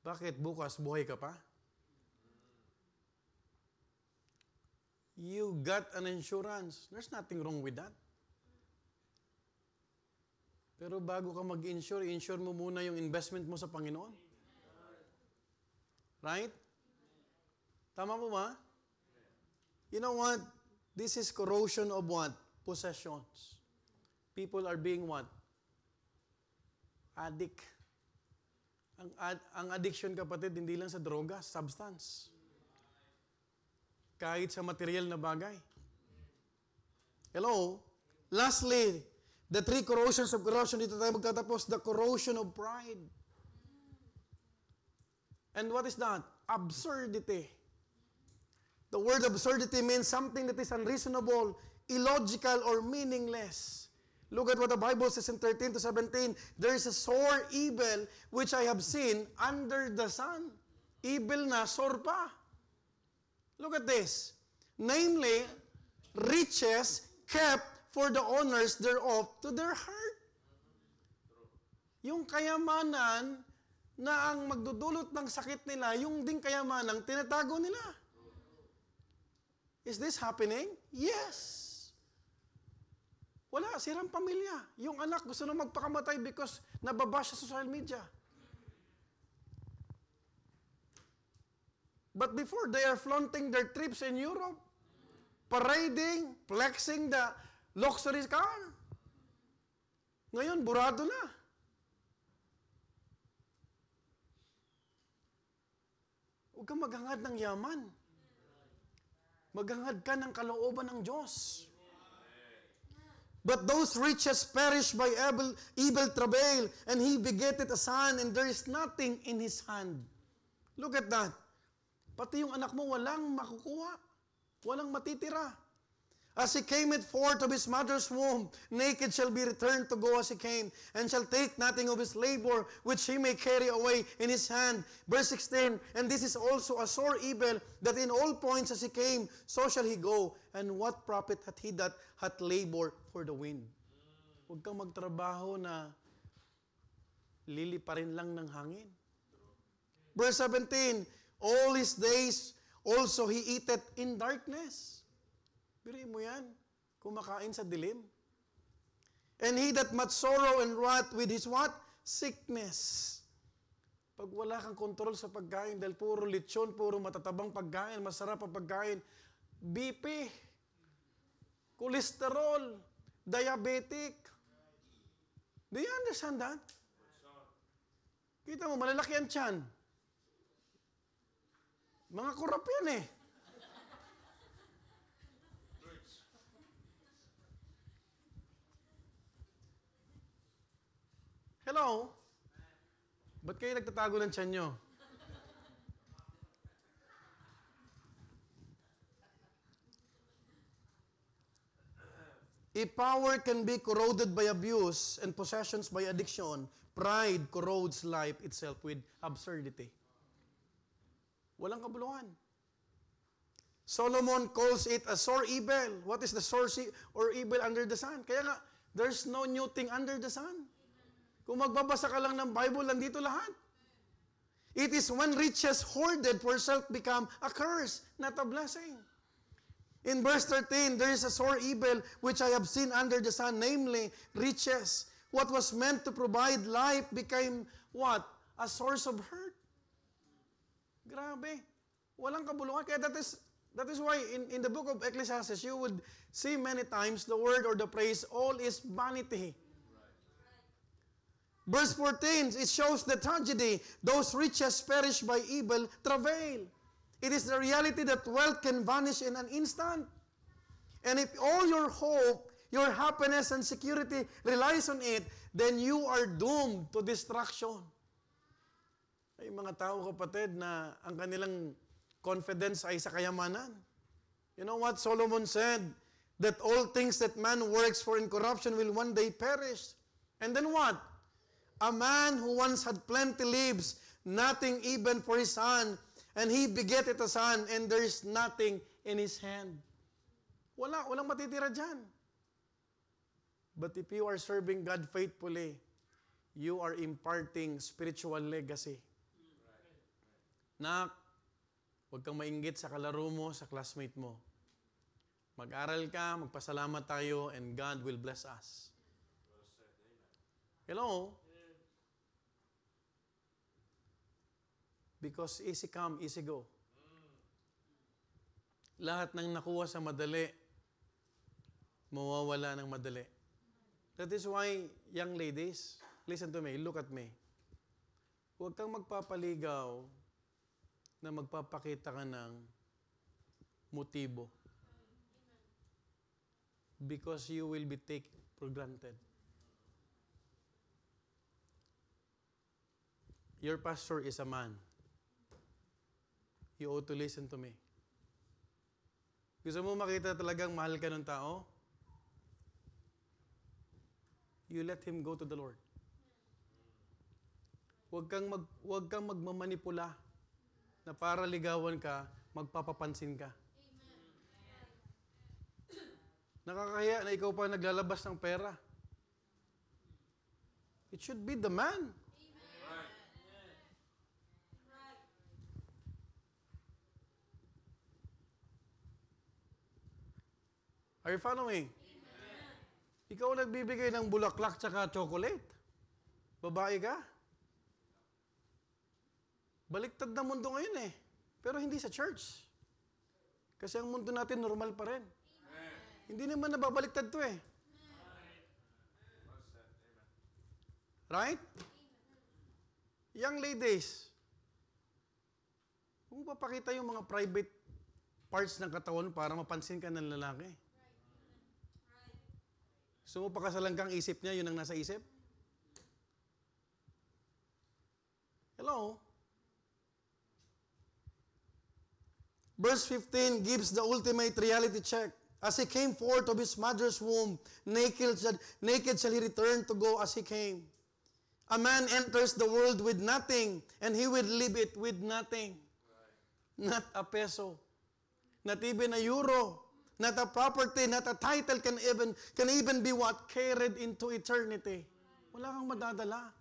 Bakit? Bukas, buhay ka pa? You got an insurance. There's nothing wrong with that. Pero bago ka mag-insure, insure mo muna yung investment mo sa Panginoon. Right? Tama mo ba? You know what? This is corrosion of what? Possessions. People are being what? Addict. Ang addiction, kapatid, hindi lang sa droga, substance. Kahit sa material na bagay. Hello? Lastly, the three corrosions of corruption, dito tayo magtatapos, the corrosion of pride. And what is that? Absurdity. The word absurdity means something that is unreasonable, illogical, or meaningless. Look at what the Bible says in 13 to 17. There is a sore evil which I have seen under the sun. Evil na, sore pa. Look at this. Namely, riches kept for the owners thereof to their heart. Yung kayamanan na ang magdudulot ng sakit nila, yung ding kayamanang tinatago nila. Is this happening? Yes. Wala, sirang pamilya. Yung anak gusto na magpakamatay because nababash sa social media. But before, they are flaunting their trips in Europe, parading, flexing the luxury car. Ngayon, burado na. Huwag kang maghangad ng yaman. Maghangad ka ng kalooban ng Diyos. But those riches perish by evil travail, and he begetteth a son, and there is nothing in his hand. Look at that. Pati yung anak mo, walang makukuha. Walang matitira. As he cameth forth of his mother's womb, naked shall be returned to go as he came, and shall take nothing of his labor, which he may carry away in his hand. Verse 16, and this is also a sore evil, that in all points as he came, so shall he go. And what profit hath he that hath labor for the wind? Huwag kang magtrabaho na liliparin lang ng hangin. Verse 17, all his days also he eateth in darkness. Biriin mo yan, kumakain sa dilim. And he that much sorrow and wrath with his what? Sickness. Pag wala kang kontrol sa pagkain, dahil puro lechon, puro matatabang pagkain, masarap ang pagkain, BP, cholesterol, diabetic. Do you understand that? Kita mo, malalaki ang tiyan. Mga kurap yan eh. Hello? Ba't kayo nagtatago ng tiyan nyo? If power can be corroded by abuse and possessions by addiction, pride corrodes life itself with absurdity. Walang kabuluhan. Solomon calls it a sore evil. What is the sore or evil under the sun? Kaya nga, there's no new thing under the sun. Kung magbabasa ka lang ng Bible, nandito lahat. It is when riches hoarded for self become a curse, not a blessing. In verse 13, there is a sore evil which I have seen under the sun, namely riches. What was meant to provide life became what? A source of hurt. Grabe. Walang kabuluhan. Kaya that is why in the book of Ecclesiastes, you would see many times the word or the phrase, all is vanity. Verse 14, it shows the tragedy. Those riches perish by evil travail. It is the reality that wealth can vanish in an instant. And if all your hope, your happiness and security relies on it, then you are doomed to destruction. Ay mga tao, kapatid, na ang kanilang confidence ay sa kayamanan. You know what Solomon said? That all things that man works for in corruption will one day perish. And then what? A man who once had plenty leaves, nothing even for his son, and he begetteth a son, and there is nothing in his hand. Walang matitira dyan. But if you are serving God faithfully, you are imparting spiritual legacy. Nak, huwag kang mainggit sa kalaro mo, sa classmate mo. Mag-aral ka, magpasalamat tayo, and God will bless us. Hello? Because easy come, easy go. Lahat ng nakuha sa madali, mawawala ng madali. That is why, young ladies, listen to me, look at me. Huwag kang magpapaligaw na magpapakita ka ng motibo. Because you will be taken for granted. Your pastor is a man. You ought to listen to me. Gusto mo makita talagang mahal ka ng tao? You let him go to the Lord. Huwag kang magmamanipula na para ligawan ka, magpapapansin ka. Nakakahiya na ikaw pa naglalabas ng pera. It should be the man. Are you following? Amen. Ikaw nagbibigay ng bulaklak tsaka chocolate. Babae ka. Baliktad na mundo ngayon eh. Pero hindi sa church. Kasi ang mundo natin normal pa rin. Amen. Hindi naman nababaliktad to eh. Right? Young ladies, kung papakita yung mga private parts ng katawan para mapansin ka ng lalaki. So, pakasalan kang isip niya, yun ang nasa isip? Hello? Verse 15 gives the ultimate reality check. As he came forth of his mother's womb, naked shall he return to go as he came. A man enters the world with nothing, and he will leave it with nothing. Not a peso. Not even a euro. Not a property, not a title can even be what? Carried into eternity. Wala kang madadala.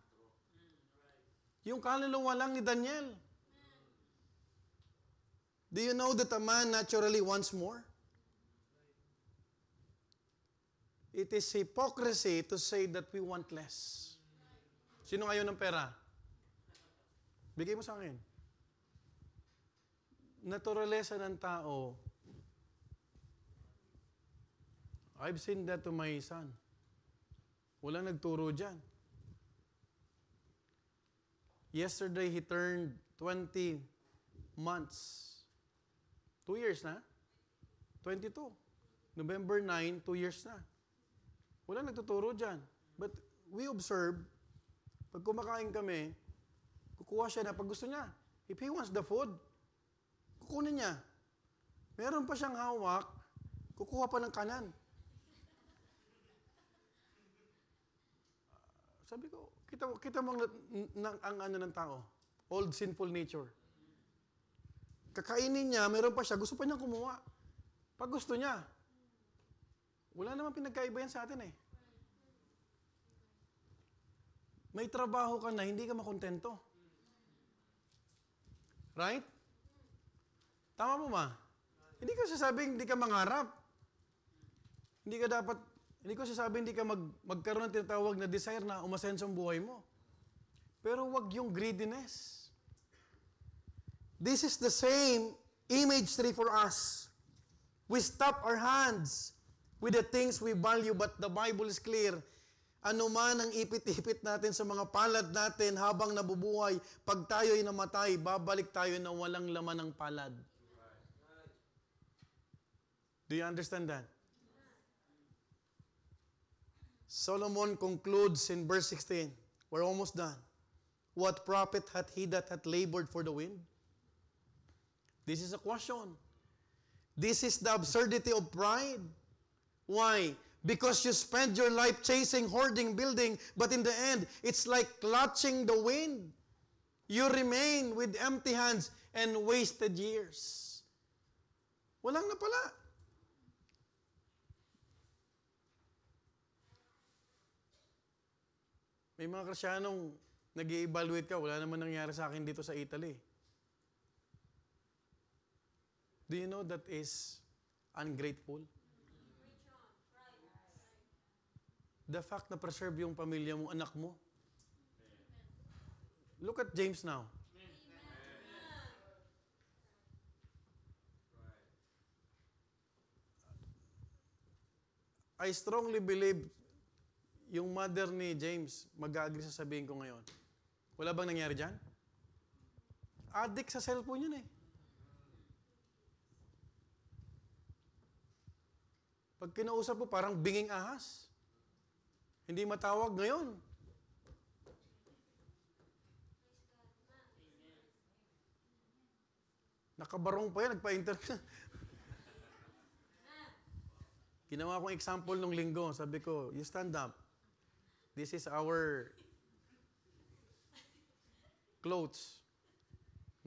Yung kaluluwa lang ni Daniel. Do you know that a man naturally wants more? It is hypocrisy to say that we want less. Sino ayaw ng pera? Bigay mo sa akin. Naturalesa ng tao, I've seen that to my son. Walang nagturo dyan. Yesterday, he turned 20 months. 2 years na? 22. November 9, 2 years na. Walang nagtuturo dyan. But we observe, pag kumakain kami, kukuha siya na pag gusto niya. If he wants the food, kukunin niya. Meron pa siyang hawak, kukuha pa ng kanan. Sabi ko, kita mo ang ano ng tao. Old sinful nature. Kakainin niya, meron pa siya, gusto pa niyang kumuha. Pag gusto niya. Wala naman pinagkaiba yan sa atin eh. May trabaho ka na, hindi ka makontento. Right? Tama mo ma? Hindi ko sasabing hindi ka mangarap. Hindi ko sasabing hindi ka magkaroon ng tinatawag na desire na umasenso ang buhay mo. Pero wag yung greediness. This is the same imagery for us. We stop our hands with the things we value, but the Bible is clear. Ano man ang ipit-ipit natin sa mga palad natin habang nabubuhay, pag tayo'y namatay, babalik tayo na walang laman ng palad. Do you understand that? Solomon concludes in verse 16. We're almost done. What profit hath he that hath labored for the wind? This is a question. This is the absurdity of pride. Why? Because you spend your life chasing, hoarding, building, but in the end, it's like clutching the wind. You remain with empty hands and wasted years. Walang napala. May mga Krisyanong nag-i-evaluate ka, wala naman nangyari sa akin dito sa Italy. Do you know that is ungrateful? The fact na preserve yung pamilya mo, anak mo. Look at James now. I strongly believe yung mother ni James, mag-agree sa sabihin ko ngayon. Wala bang nangyari dyan? Addict sa cellphone yun eh. Pag kinausap mo, parang binging ahas. Hindi matawag ngayon. Nakabarong pa yan, nagpa-interview. Ginawa kong example nung linggo. Sabi ko, you stand up. This is our clothes.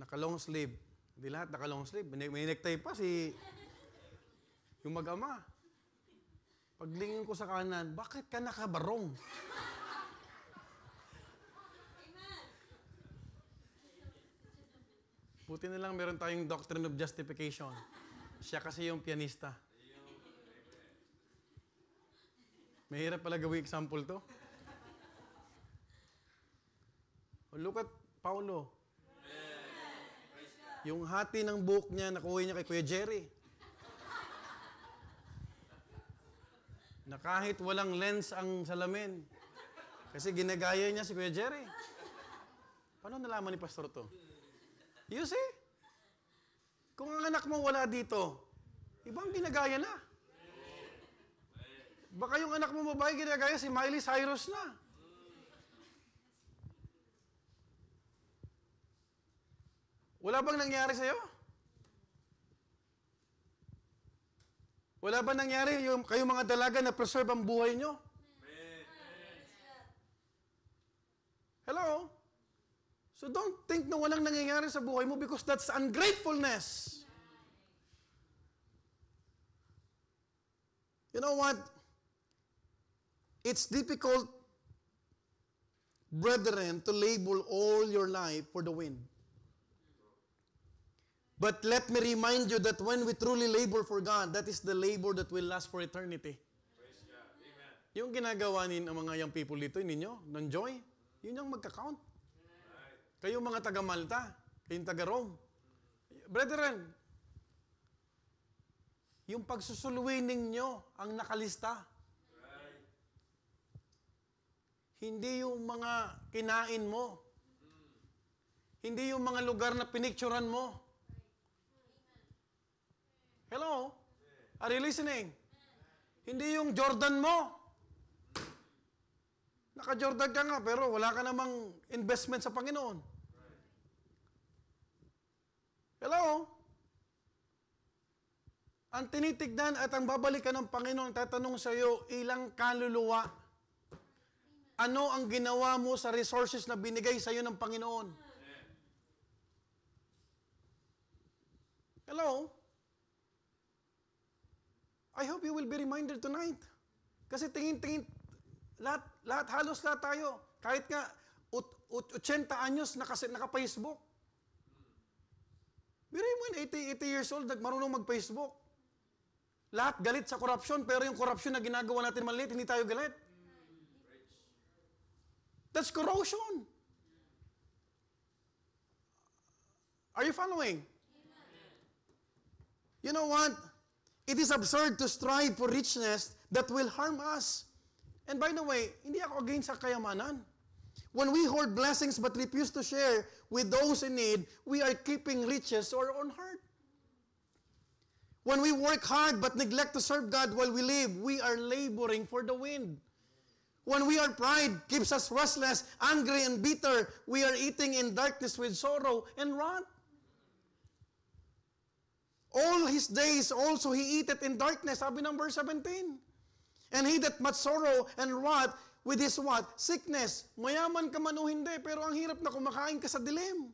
Naka-long sleeve. Hindi lahat naka-long sleeve. May necktie pa yung mag-ama. Paglingin ko sa kanan, bakit ka nakabarong? Buti na lang meron tayong doctrine of justification. Siya kasi yung pianista. Mahirap pala gawing example to. Look at Paulo. Yung hati ng buhok niya, nakuha niya kay Kuya Jerry. Na kahit walang lens ang salamin. Kasi ginagaya niya si Kuya Jerry. Paano nalaman ni Pastor to? You see? Kung ang anak mo wala dito, ibang ginagaya na. Baka yung anak mo babae ginagaya si Miley Cyrus na. Wala bang nangyari sa'yo? Wala ba nangyari yung kayong mga dalaga na preserve ang buhay nyo? Hello? So don't think na walang nangyayari sa buhay mo because that's ungratefulness. You know what? It's difficult, brethren, to labor all your life for the wind. But let me remind you that when we truly labor for God, that is the labor that will last for eternity. Praise God. Amen. Yung ginagawa ng mga young people dito, ninyo, ng joy, yun yung magka-count. Kayong mga taga-Malta, kayong taga-Rome. Brethren, yung pagsusuluin ninyo ang nakalista. Hindi yung mga kinain mo. Hindi yung mga lugar na pinicturan mo. Hello? Are you listening? Hindi yung Jordan mo. Naka-Jordan ka nga, pero wala ka namang investment sa Panginoon. Hello? Ang tinitignan at ang babalikan ng Panginoon, tatanong sa iyo, ilang kaluluwa ano ang ginawa mo sa resources na binigay sa iyo ng Panginoon. Hello? I hope you will be reminded tonight. Kasi tingin-tingin, halos lahat tayo, kahit nga 80 anyos naka-Facebook. Biruin mo yun, 80 years old, marunong mag-Facebook. Lahat galit sa korupsyon, pero yung korupsyon na ginagawa natin maliit, hindi tayo galit. That's corrosion. Are you following? You know what? It is absurd to strive for richness that will harm us. And by the way, hindi ako against sa kayamanan. When we hoard blessings but refuse to share with those in need, we are keeping riches or on heart. When we work hard but neglect to serve God while we live, we are laboring for the wind. When we are pride keeps us restless, angry, and bitter, we are eating in darkness with sorrow and wrath. All his days also he eateth in darkness, sabi ng verse 17. And he that much sorrow and wrath with his what? Sickness. Mayaman ka man o hindi, pero ang hirap na kumakain ka sa dilim.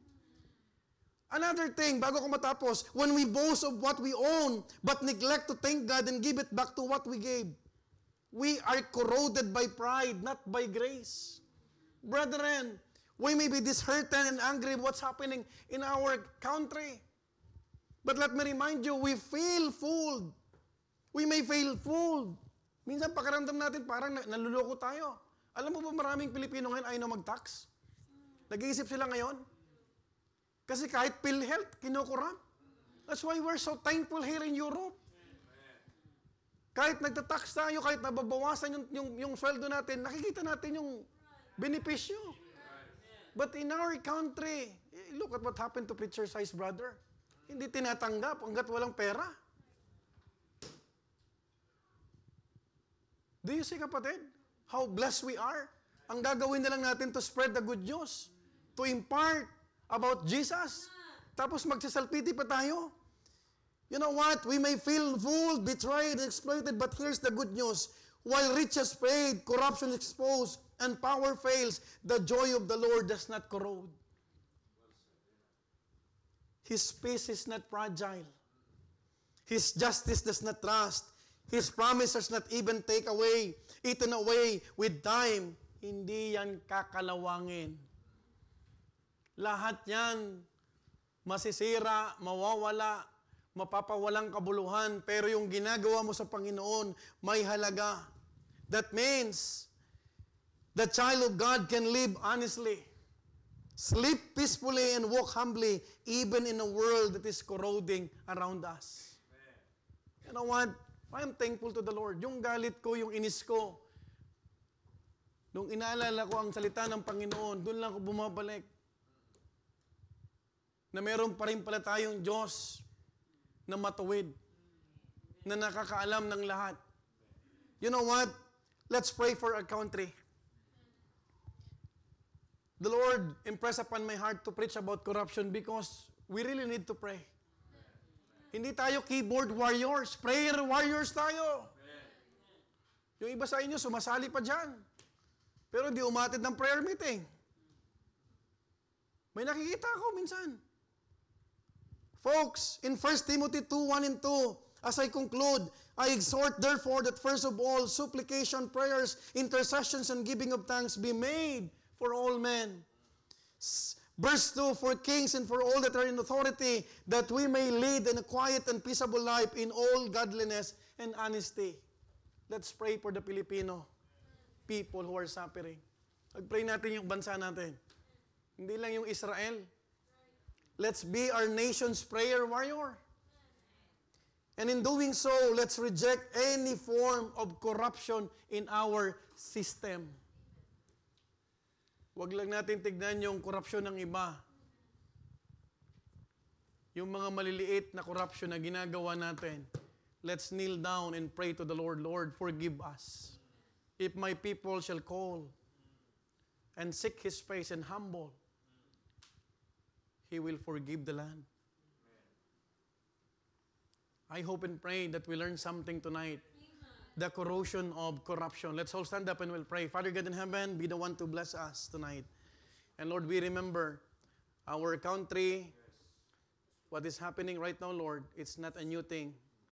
Another thing, bago ko matapos, when we boast of what we own, but neglect to thank God and give it back to what we gave, we are corroded by pride, not by grace. Brethren, we may be disheartened and angry with what's happening in our country. But let me remind you, we feel fooled. We may feel fooled. Minsan pakiramdam natin parang naluloko tayo. Alam mo ba maraming Pilipino ngayon ayaw na mag-tax? Nag-iisip sila ngayon? Kasi kahit PhilHealth, kinukurap. That's why we're so thankful here in Europe. Kahit nagtatax tayo, kahit nababawasan yung sweldo natin, nakikita natin yung benepisyo. But in our country, look at what happened to Preacher Size Brother. Hindi tinatanggap hanggat walang pera. Do you see, kapatid? How blessed we are. Ang gagawin na lang natin to spread the good news, to impart about Jesus. Tapos magsasalpiti pa tayo. You know what? We may feel fooled, betrayed, exploited, but here's the good news. While riches fade, corruption exposed, and power fails, the joy of the Lord does not corrode. His peace is not fragile. His justice does not rust. His promises not even take away, eaten away with time. Hindi yan kakalawangin. Lahat yan masisira, mawawala, mapapawalang kabuluhan, pero yung ginagawa mo sa Panginoon may halaga. That means the child of God can live honestly, sleep peacefully, and walk humbly even in a world that is corroding around us. You know what? I am thankful to the Lord. Yung galit ko, yung inis ko, nung inaalala ko ang salita ng Panginoon, doon lang ako bumabalik. Na meron pa rin pala tayong Diyos na matuwid, na nakakaalam ng lahat. You know what? Let's pray for our country. The Lord impressed upon my heart to preach about corruption because we really need to pray. Hindi tayo keyboard warriors, prayer warriors tayo. Yung iba sa inyo, sumasali pa dyan. Pero hindi umatid ng prayer meeting. May nakikita ako minsan. Folks, in 1 Timothy 2:1 and 2, as I conclude, I exhort therefore that first of all, supplication, prayers, intercessions, and giving of thanks be made for all men. Verse 2, for kings and for all that are in authority, that we may lead in a quiet and peaceable life in all godliness and honesty. Let's pray for the Filipino people who are suffering. Pag-pray natin yung bansa natin. Hindi lang yung Israel. Let's be our nation's prayer warrior. And in doing so, let's reject any form of corruption in our system. Huwag lang natin tignan yung korupsyon ng iba. Yung mga maliliit na korupsyon na ginagawa natin. Let's kneel down and pray to the Lord. Lord, forgive us. If my people shall call and seek His face and humble, He will forgive the land. I hope and pray that we learn something tonight. the corrosion of corruption. Let's all stand up and we'll pray. Father God in heaven, be the one to bless us tonight. And Lord, we remember our country, what is happening right now, Lord. It's not a new thing.